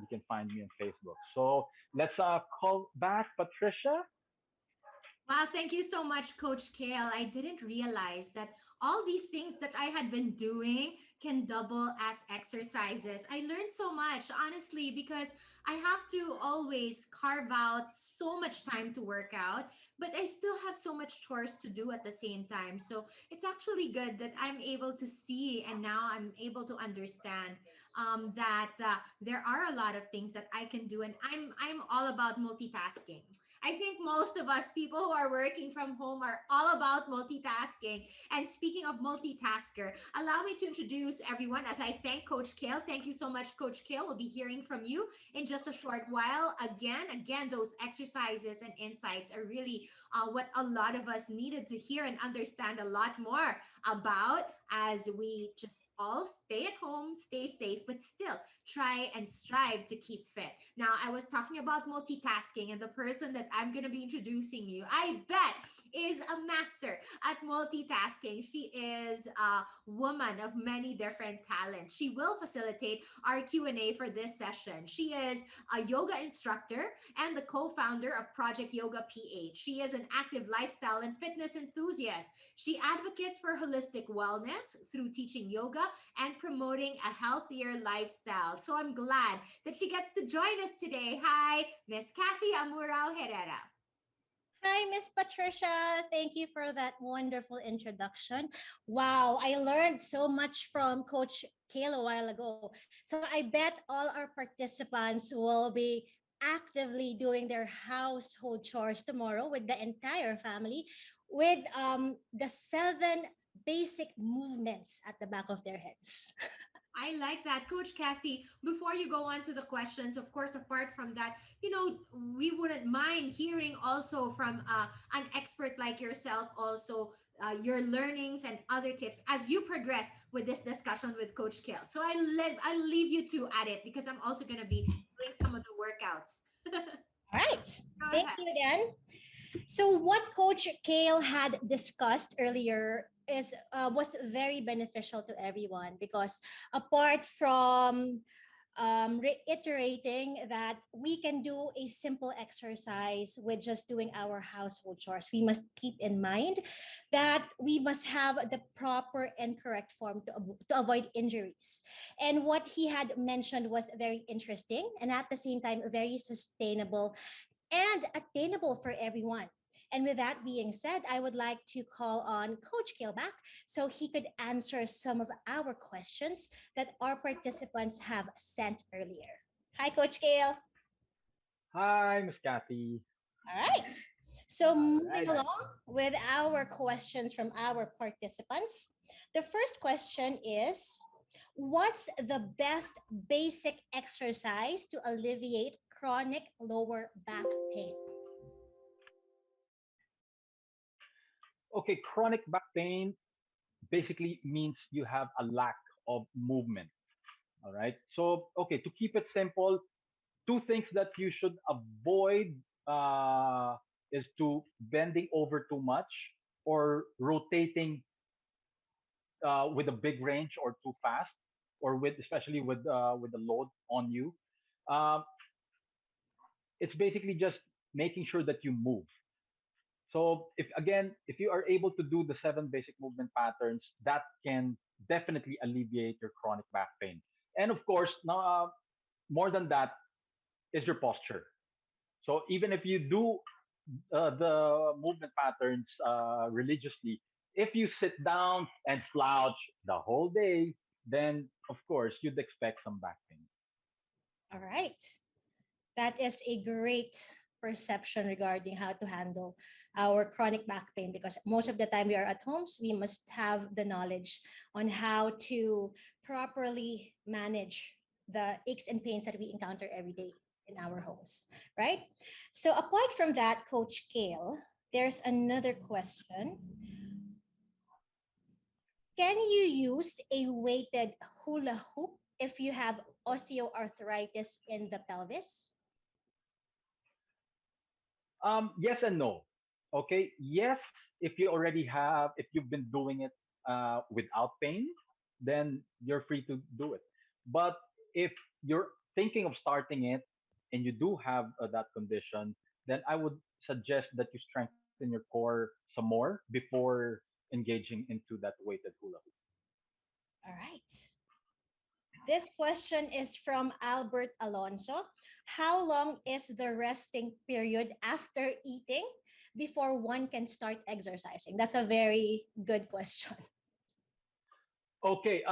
you can find me on Facebook. So let's call back Patricia. Wow, thank you so much, Coach Kale. I didn't realize that all these things that I had been doing can double as exercises. I learned so much, honestly, because I have to always carve out so much time to work out, but I still have so much chores to do at the same time. So it's actually good that I'm able to see and now I'm able to understand that there are a lot of things that I can do, and I'm all about multitasking. I think most of us people who are working from home are all about multitasking. And speaking of multitasker, allow me to introduce everyone as I thank Coach Kale. Thank you so much, Coach Kale. We'll be hearing from you in just a short while. Again, those exercises and insights are really what a lot of us needed to hear and understand a lot more about as we just all stay at home, stay safe, but still try and strive to keep fit. Now, I was talking about multitasking, and the person that I'm going to be introducing you, I bet, is a master at multitasking. She is a woman of many different talents. She will facilitate our Q&A for this session. She is a yoga instructor and the co-founder of Project Yoga PH. She is an active lifestyle and fitness enthusiast. She advocates for holistic wellness through teaching yoga and promoting a healthier lifestyle. So I'm glad that she gets to join us today. Hi, Miss Kathy Amurao-Herrera. Hi, Miss Patricia. Thank you for that wonderful introduction. Wow, I learned so much from Coach Kale a while ago. So I bet all our participants will be actively doing their household chores tomorrow with the entire family. with the 7 basic movements at the back of their heads. I like that. Coach Kathy, before you go on to the questions, of course, apart from that, we wouldn't mind hearing also from an expert like yourself, also your learnings and other tips as you progress with this discussion with Coach Kale. So I'll leave you two at it because I'm also going to be doing some of the workouts. Go All right. Thank ahead. you again. So what Coach Kale had discussed earlier is was very beneficial to everyone because apart from reiterating that we can do a simple exercise with just doing our household chores, we must keep in mind that we must have the proper and correct form to avoid injuries. And what he had mentioned was very interesting and at the same time very sustainable and attainable for everyone. And with that being said, I would like to call on Coach Kale back so he could answer some of our questions that our participants have sent earlier. Hi, Coach Kale. Hi, Miss Kathy. All right. So, All moving right. along with our questions from our participants, the first question is, what's the best basic exercise to alleviate chronic lower back pain? Okay, chronic back pain basically means you have a lack of movement. All right. So, okay, to keep it simple, two things that you should avoid is to bending over too much or rotating with a big range or too fast, or with especially with the load on you. Um, it's basically just making sure that you move. So if you are able to do the 7 basic movement patterns, that can definitely alleviate your chronic back pain. And of course, now more than that is your posture. So even if you do the movement patterns religiously, if you sit down and slouch the whole day, then of course you'd expect some back pain. All right. That is a great perception regarding how to handle our chronic back pain because most of the time we are at homes, we must have the knowledge on how to properly manage the aches and pains that we encounter every day in our homes, right? So, apart from that, Coach Kale, there's another question. Can you use a weighted hula hoop if you have osteoarthritis in the pelvis? Yes and no. Okay. Yes, if you've been doing it without pain, then you're free to do it. But if you're thinking of starting it and you do have that condition, then I would suggest that you strengthen your core some more before engaging into that weighted hula hoop. All right. This question is from Albert Alonso. How long is the resting period after eating before one can start exercising? That's a very good question. Okay,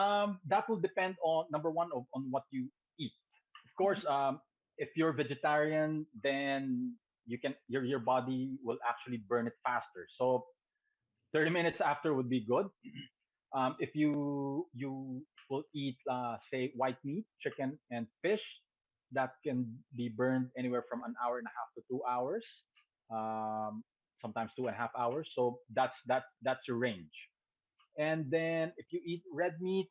that will depend on number one on what you eat. Of course, if you're vegetarian, then your body will actually burn it faster. So 30 minutes after would be good. If you will eat say white meat, chicken and fish, that can be burned anywhere from an hour and a half to 2 hours, um, sometimes 2.5 hours. So that's your range. And then if you eat red meat,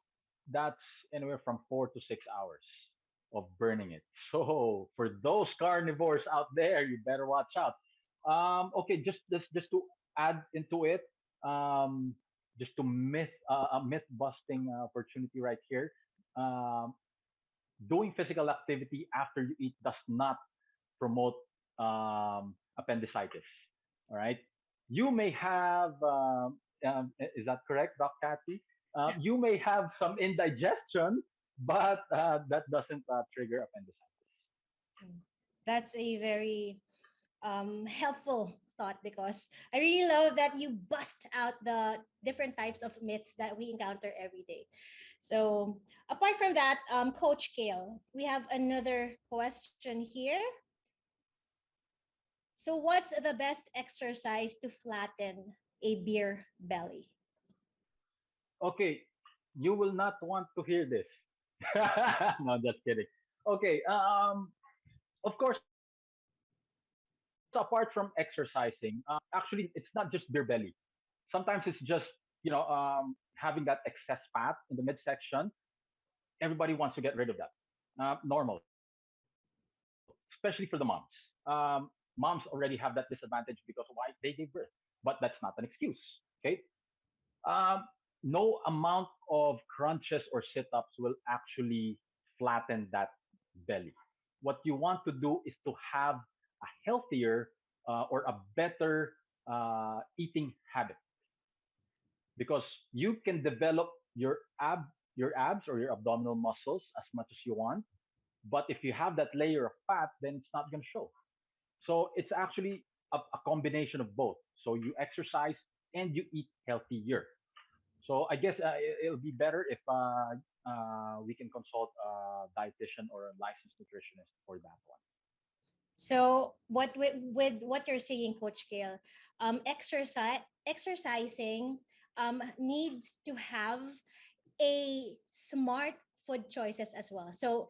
that's anywhere from 4 to 6 hours of burning it. So for those carnivores out there, you better watch out. Okay, just to add into it, um, just to a myth busting opportunity right here. Um, Doing physical activity after you eat does not promote appendicitis. All right. You may have, is that correct, Doc Cathy? You may have some indigestion, but that doesn't trigger appendicitis. That's a very helpful thought because I really love that you bust out the different types of myths that we encounter every day. So, apart from that, Coach Kale, we have another question here. So, what's the best exercise to flatten a beer belly? Okay, you will not want to hear this. No, just kidding. Okay, of course, apart from exercising, actually, it's not just beer belly. Sometimes it's just having that excess fat in the midsection. Everybody wants to get rid of that. Normal, especially for the moms. Moms already have that disadvantage because why they gave birth, but that's not an excuse. Okay, um, no amount of crunches or sit-ups will actually flatten that belly. What you want to do is to have a healthier or a better eating habit because you can develop your abs or your abdominal muscles as much as you want, but if you have that layer of fat, then it's not going to show. So it's actually a combination of both. So you exercise and you eat healthier. So I guess it'll be better if we can consult a dietitian or a licensed nutritionist for that one. So what with what you're saying, Coach Kale, exercising needs to have a smart food choices as well. So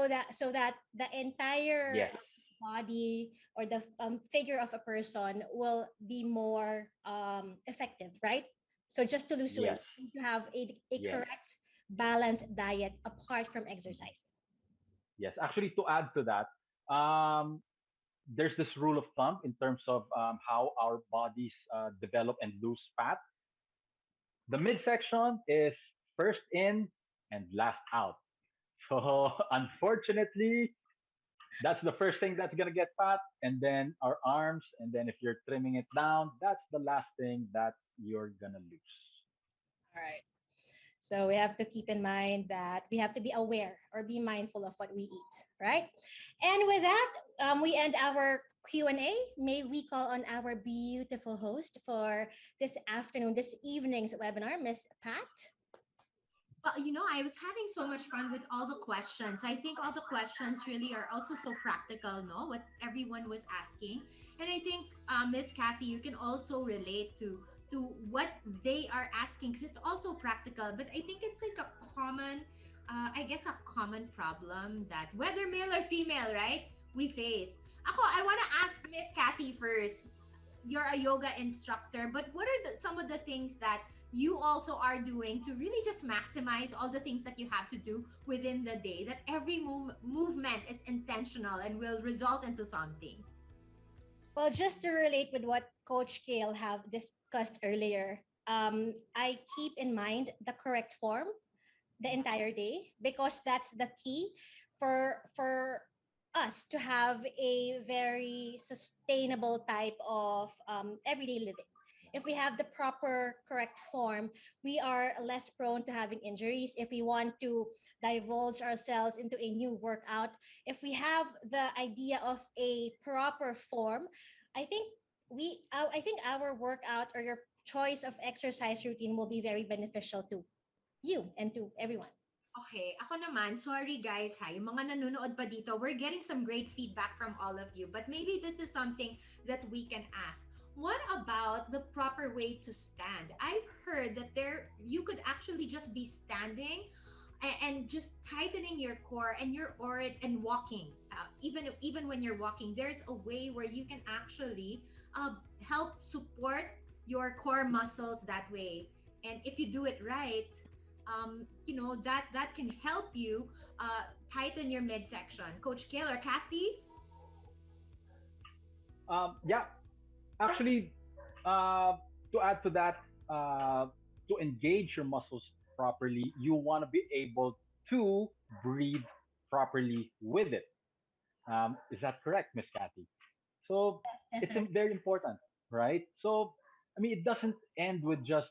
that the entire Yes, body or the figure of a person will be more effective, right? So just to lose weight, yes, you need to have a yes, correct balanced diet apart from exercise. yes. Actually, to add to that, um, there's this rule of thumb in terms of how our bodies develop and lose fat. The midsection is first in and last out. So unfortunately, that's the first thing that's gonna get fat, and then our arms, and then if you're trimming it down, that's the last thing that you're gonna lose. All right. So we have to keep in mind that we have to be aware or be mindful of what we eat, right? And with that, we end our Q&A. May we call on our beautiful host for this afternoon, this evening's webinar, Miss Pat. Well, I was having so much fun with all the questions. I think all the questions really are also so practical, no? What everyone was asking. And I think, Miss Kathy, you can also relate to what they are asking because it's also practical. But I think it's like a common, I guess, a common problem that whether male or female, right, we face. I want to ask Miss Kathy first. You're a yoga instructor, but what are some of the things that you also are doing to really just maximize all the things that you have to do within the day, that every movement is intentional and will result into something? Well, just to relate with what Coach Kale have discussed earlier, I keep in mind the correct form the entire day because that's the key for us to have a very sustainable type of everyday living. If we have the proper correct form, we are less prone to having injuries. If we want to divulge ourselves into a new workout, if we have the idea of a proper form, I think I think our workout or your choice of exercise routine will be very beneficial to you and to everyone. Okay, ako naman, sorry guys ha, yung mga nanonood pa dito, we're getting some great feedback from all of you, but maybe this is something that we can ask. What about the proper way to stand? I've heard that you could actually just be standing and just tightening your core and your aura and walking. Even when you're walking, there's a way where you can actually help support your core muscles that way. And if you do it right, that can help you tighten your midsection. Coach Kale or Kathy? Yeah, actually, to add to that, to engage your muscles properly, you want to be able to breathe properly with it. Is that correct, Miss Kathy? So Yes, it's definitely. very important, right? So I mean, it doesn't end with just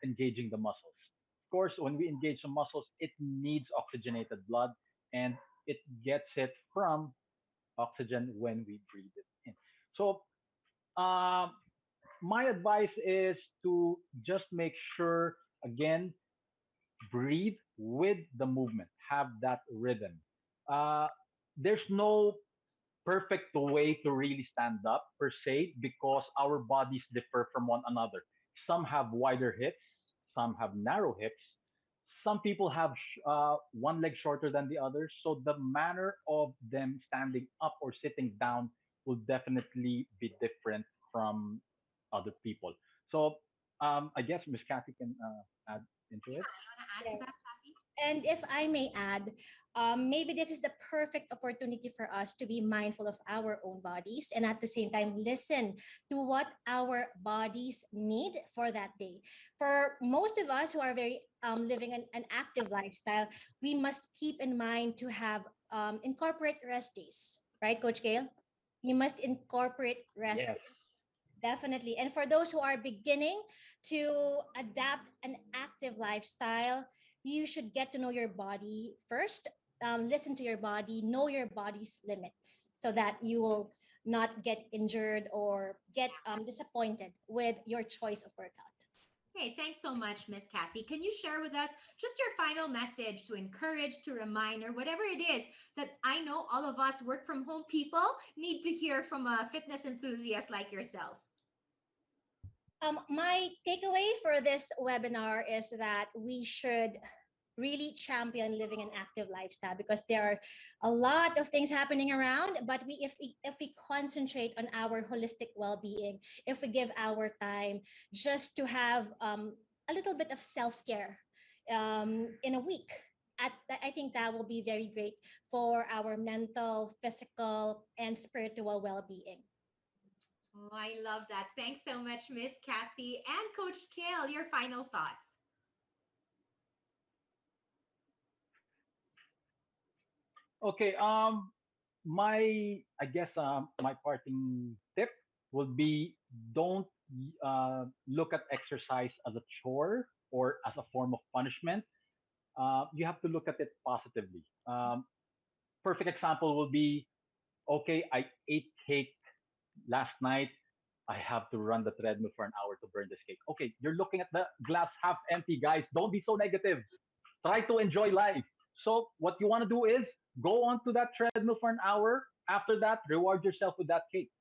engaging the muscles. Of course, when we engage the muscles, it needs oxygenated blood, and it gets it from oxygen when we breathe it in. So um, my advice is to just make sure again breathe with the movement, have that rhythm. Uh, there's no perfect way to really stand up per se because our bodies differ from one another. Some have wider hips, some have narrow hips. Some people have one leg shorter than the other. So the manner of them standing up or sitting down will definitely be different from other people. So I guess Miss Kathy can add into it. Yeah, you want to add to that, Yes. Kathy? And if I may add, maybe this is the perfect opportunity for us to be mindful of our own bodies and at the same time listen to what our bodies need for that day. For most of us who are very living an active lifestyle, we must keep in mind to have incorporate rest days, right, Coach Gail? You must incorporate rest. Yes. Definitely. And for those who are beginning to adapt an active lifestyle, you should get to know your body first. Listen to your body, know your body's limits so that you will not get injured or get disappointed with your choice of workout. Okay, thanks so much, Miss Kathy. Can you share with us just your final message to encourage, to remind, or whatever it is that I know all of us work from home people need to hear from a fitness enthusiast like yourself? My takeaway for this webinar is that we should really champion living an active lifestyle because there are a lot of things happening around, but if we concentrate on our holistic well-being, if we give our time just to have a little bit of self-care in a week, I think that will be very great for our mental, physical, and spiritual well-being. Oh, I love that. Thanks so much, Miss Kathy. And Coach Kale, your final thoughts. Okay. My I guess my parting tip would be don't look at exercise as a chore or as a form of punishment. You have to look at it positively. Perfect example will be okay. I ate cake last night. I have to run the treadmill for an hour to burn this cake. Okay, you're looking at the glass half empty, guys. Don't be so negative. Try to enjoy life. So what you want to do is go onto that treadmill for an hour. After that, reward yourself with that cake.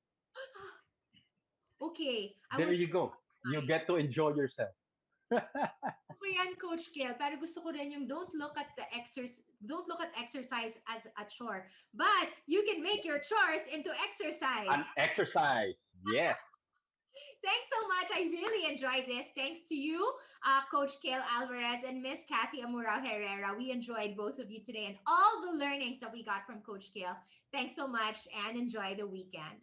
Okay, I There will you keep go. You get to enjoy yourself. ko yan, Coach Kale, pero gusto ko rin yung don't look at exercise as a chore, but you can make your chores into exercise. An exercise. Yes. Thanks so much. I really enjoyed this. Thanks to you, Coach Kale Alvarez and Miss Kathy Amurao-Herrera. We enjoyed both of you today and all the learnings that we got from Coach Kale. Thanks so much and enjoy the weekend.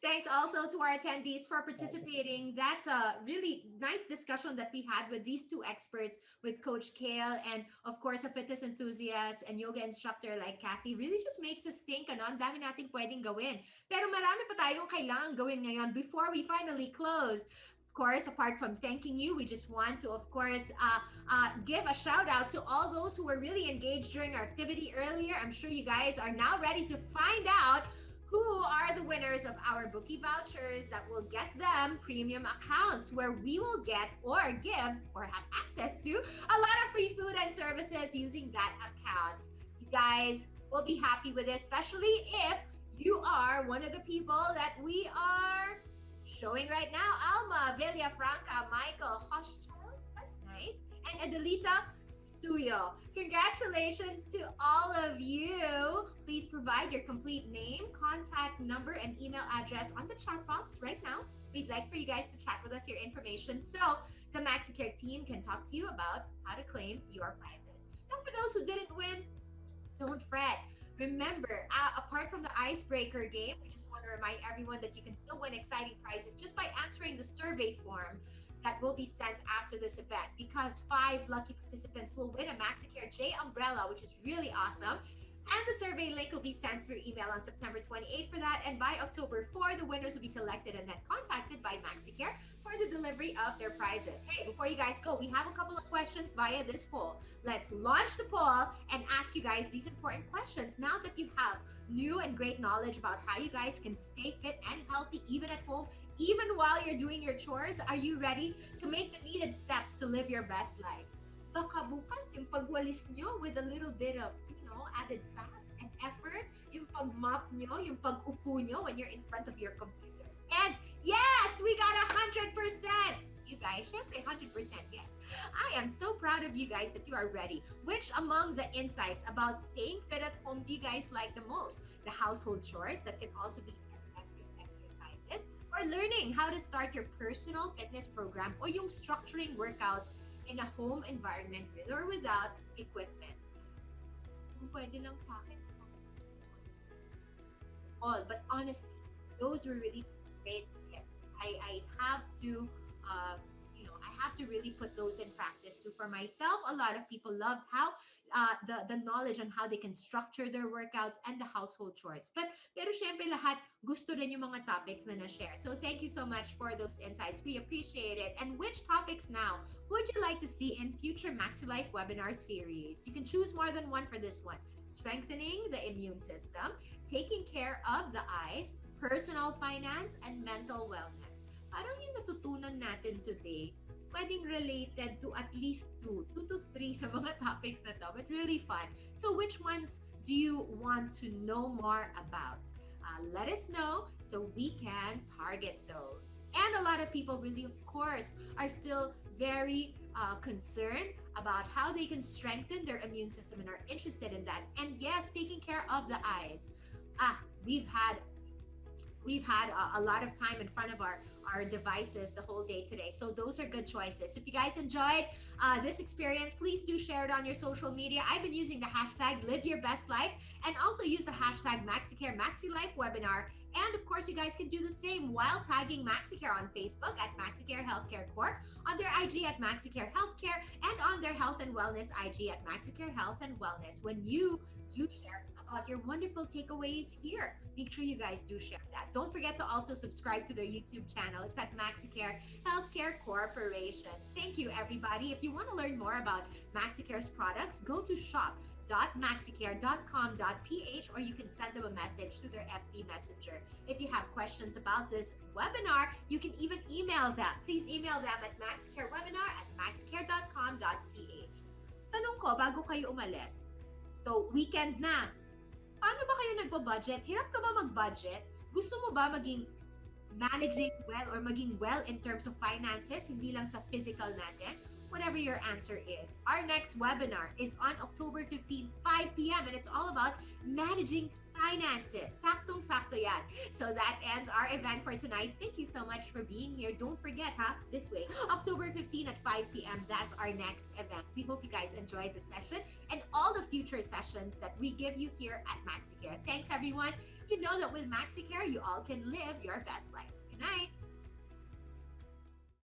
Thanks also to our attendees for participating. That really nice discussion that we had with these two experts, with Coach Kale and of course a fitness enthusiast and yoga instructor like Kathy, really just makes us think, ano, ang dami nating pwedeng gawin. Pero marami pa tayong kailangan gawin ngayon before we finally close. Of course, apart from thanking you, we just want to, of course, give a shout out to all those who were really engaged during our activity earlier. I'm sure you guys are now ready to find out who are the winners of our bookie vouchers that will get them premium accounts where we will get or give or have access to a lot of free food and services using that account. You guys will be happy with this, especially if you are one of the people that we are showing right now. Alma, Villafranca, Michael, Hochschild, that's nice, and Adelita Suyo. Congratulations to all of you. Please provide your complete name, contact number, and email address on the chat box right now. We'd like for you guys to chat with us your information so the MaxiCare team can talk to you about how to claim your prizes. Now, for those who didn't win, don't fret. Remember, apart from the icebreaker game, we just want to remind everyone that you can still win exciting prizes just by answering the survey form that will be sent after this event, because 5 lucky participants will win a MaxiCare J umbrella, which is really awesome. And the survey link will be sent through email on September 28th for that. And by October 4, the winners will be selected and then contacted by MaxiCare for the delivery of their prizes. Hey, before you guys go, we have a couple of questions via this poll. Let's launch the poll and ask you guys these important questions. Now that you have new and great knowledge about how you guys can stay fit and healthy even at home, even while you're doing your chores, are you ready to make the needed steps to live your best life? Baka bukas yung pagwalis nyo with a little bit of, added sass and effort, yung pag-mop nyo, yung pag-upo nyo when you're in front of your computer. And yes, we got 100%. You guys, syempre, 100%, yes. I am so proud of you guys that you are ready. Which among the insights about staying fit at home do you guys like the most? The household chores that can also be effective exercises, or learning how to start your personal fitness program, o yung structuring workouts in a home environment with or without equipment. Kung pwede lang sa akin, all. But honestly, those were really great tips. I have to, I have to really put those in practice too for myself. A lot of people loved how the knowledge on how they can structure their workouts and the household chores. Pero syempre lahat gusto rin yung mga topics na na-share. So thank you so much for those insights. We appreciate it. And which topics now would you like to see in future Maxi Life webinar series? You can choose more than one for this one. Strengthening the immune system, taking care of the eyes, personal finance, and mental wellness. Parang yung natutunan natin today, pwedeng related to at least two to three sa mga topics na to, but really fun. So which ones do you want to know more about? Let us know so we can target those. And a lot of people really, of course, are still very concerned about how they can strengthen their immune system and are interested in that. And yes, taking care of the eyes. We've had a lot of time in front of our devices the whole day today. So those are good choices. If you guys enjoyed this experience, please do share it on your social media. I've been using the hashtag Live Your Best Life, and also use the hashtag MaxiCare Maxi Life Webinar. And of course, you guys can do the same while tagging MaxiCare on Facebook at MaxiCare Healthcare Corp, on their IG at MaxiCare Healthcare, and on their Health and Wellness IG at MaxiCare Health and Wellness. When you do share about your wonderful takeaways here, make sure you guys do share that. Don't forget to also subscribe to their YouTube channel. It's at MaxiCare Healthcare Corporation. Thank you, everybody. If you want to learn more about MaxiCare's products, go to shop.maxicare.com.ph, or you can send them a message through their FB Messenger. If you have questions about this webinar, you can even email them. Please email them at maxicarewebinar@maxicare.com.ph. Tanong ko, bago kayo umalis, so weekend na, paano ba kayo nagpo-budget? Hirap ka ba mag-budget? Gusto mo ba maging managing well or maging well in terms of finances, hindi lang sa physical natin? Whatever your answer is. Our next webinar is on October 15, 5 p.m. and it's all about managing finances. Saktong-sakto yan. So that ends our event for tonight. Thank you so much for being here. Don't forget, this way, October 15 at 5 p.m. That's our next event. We hope you guys enjoyed the session and all the future sessions that we give you here at MaxiCare. Thanks, everyone. You know that with MaxiCare, you all can live your best life. Good night.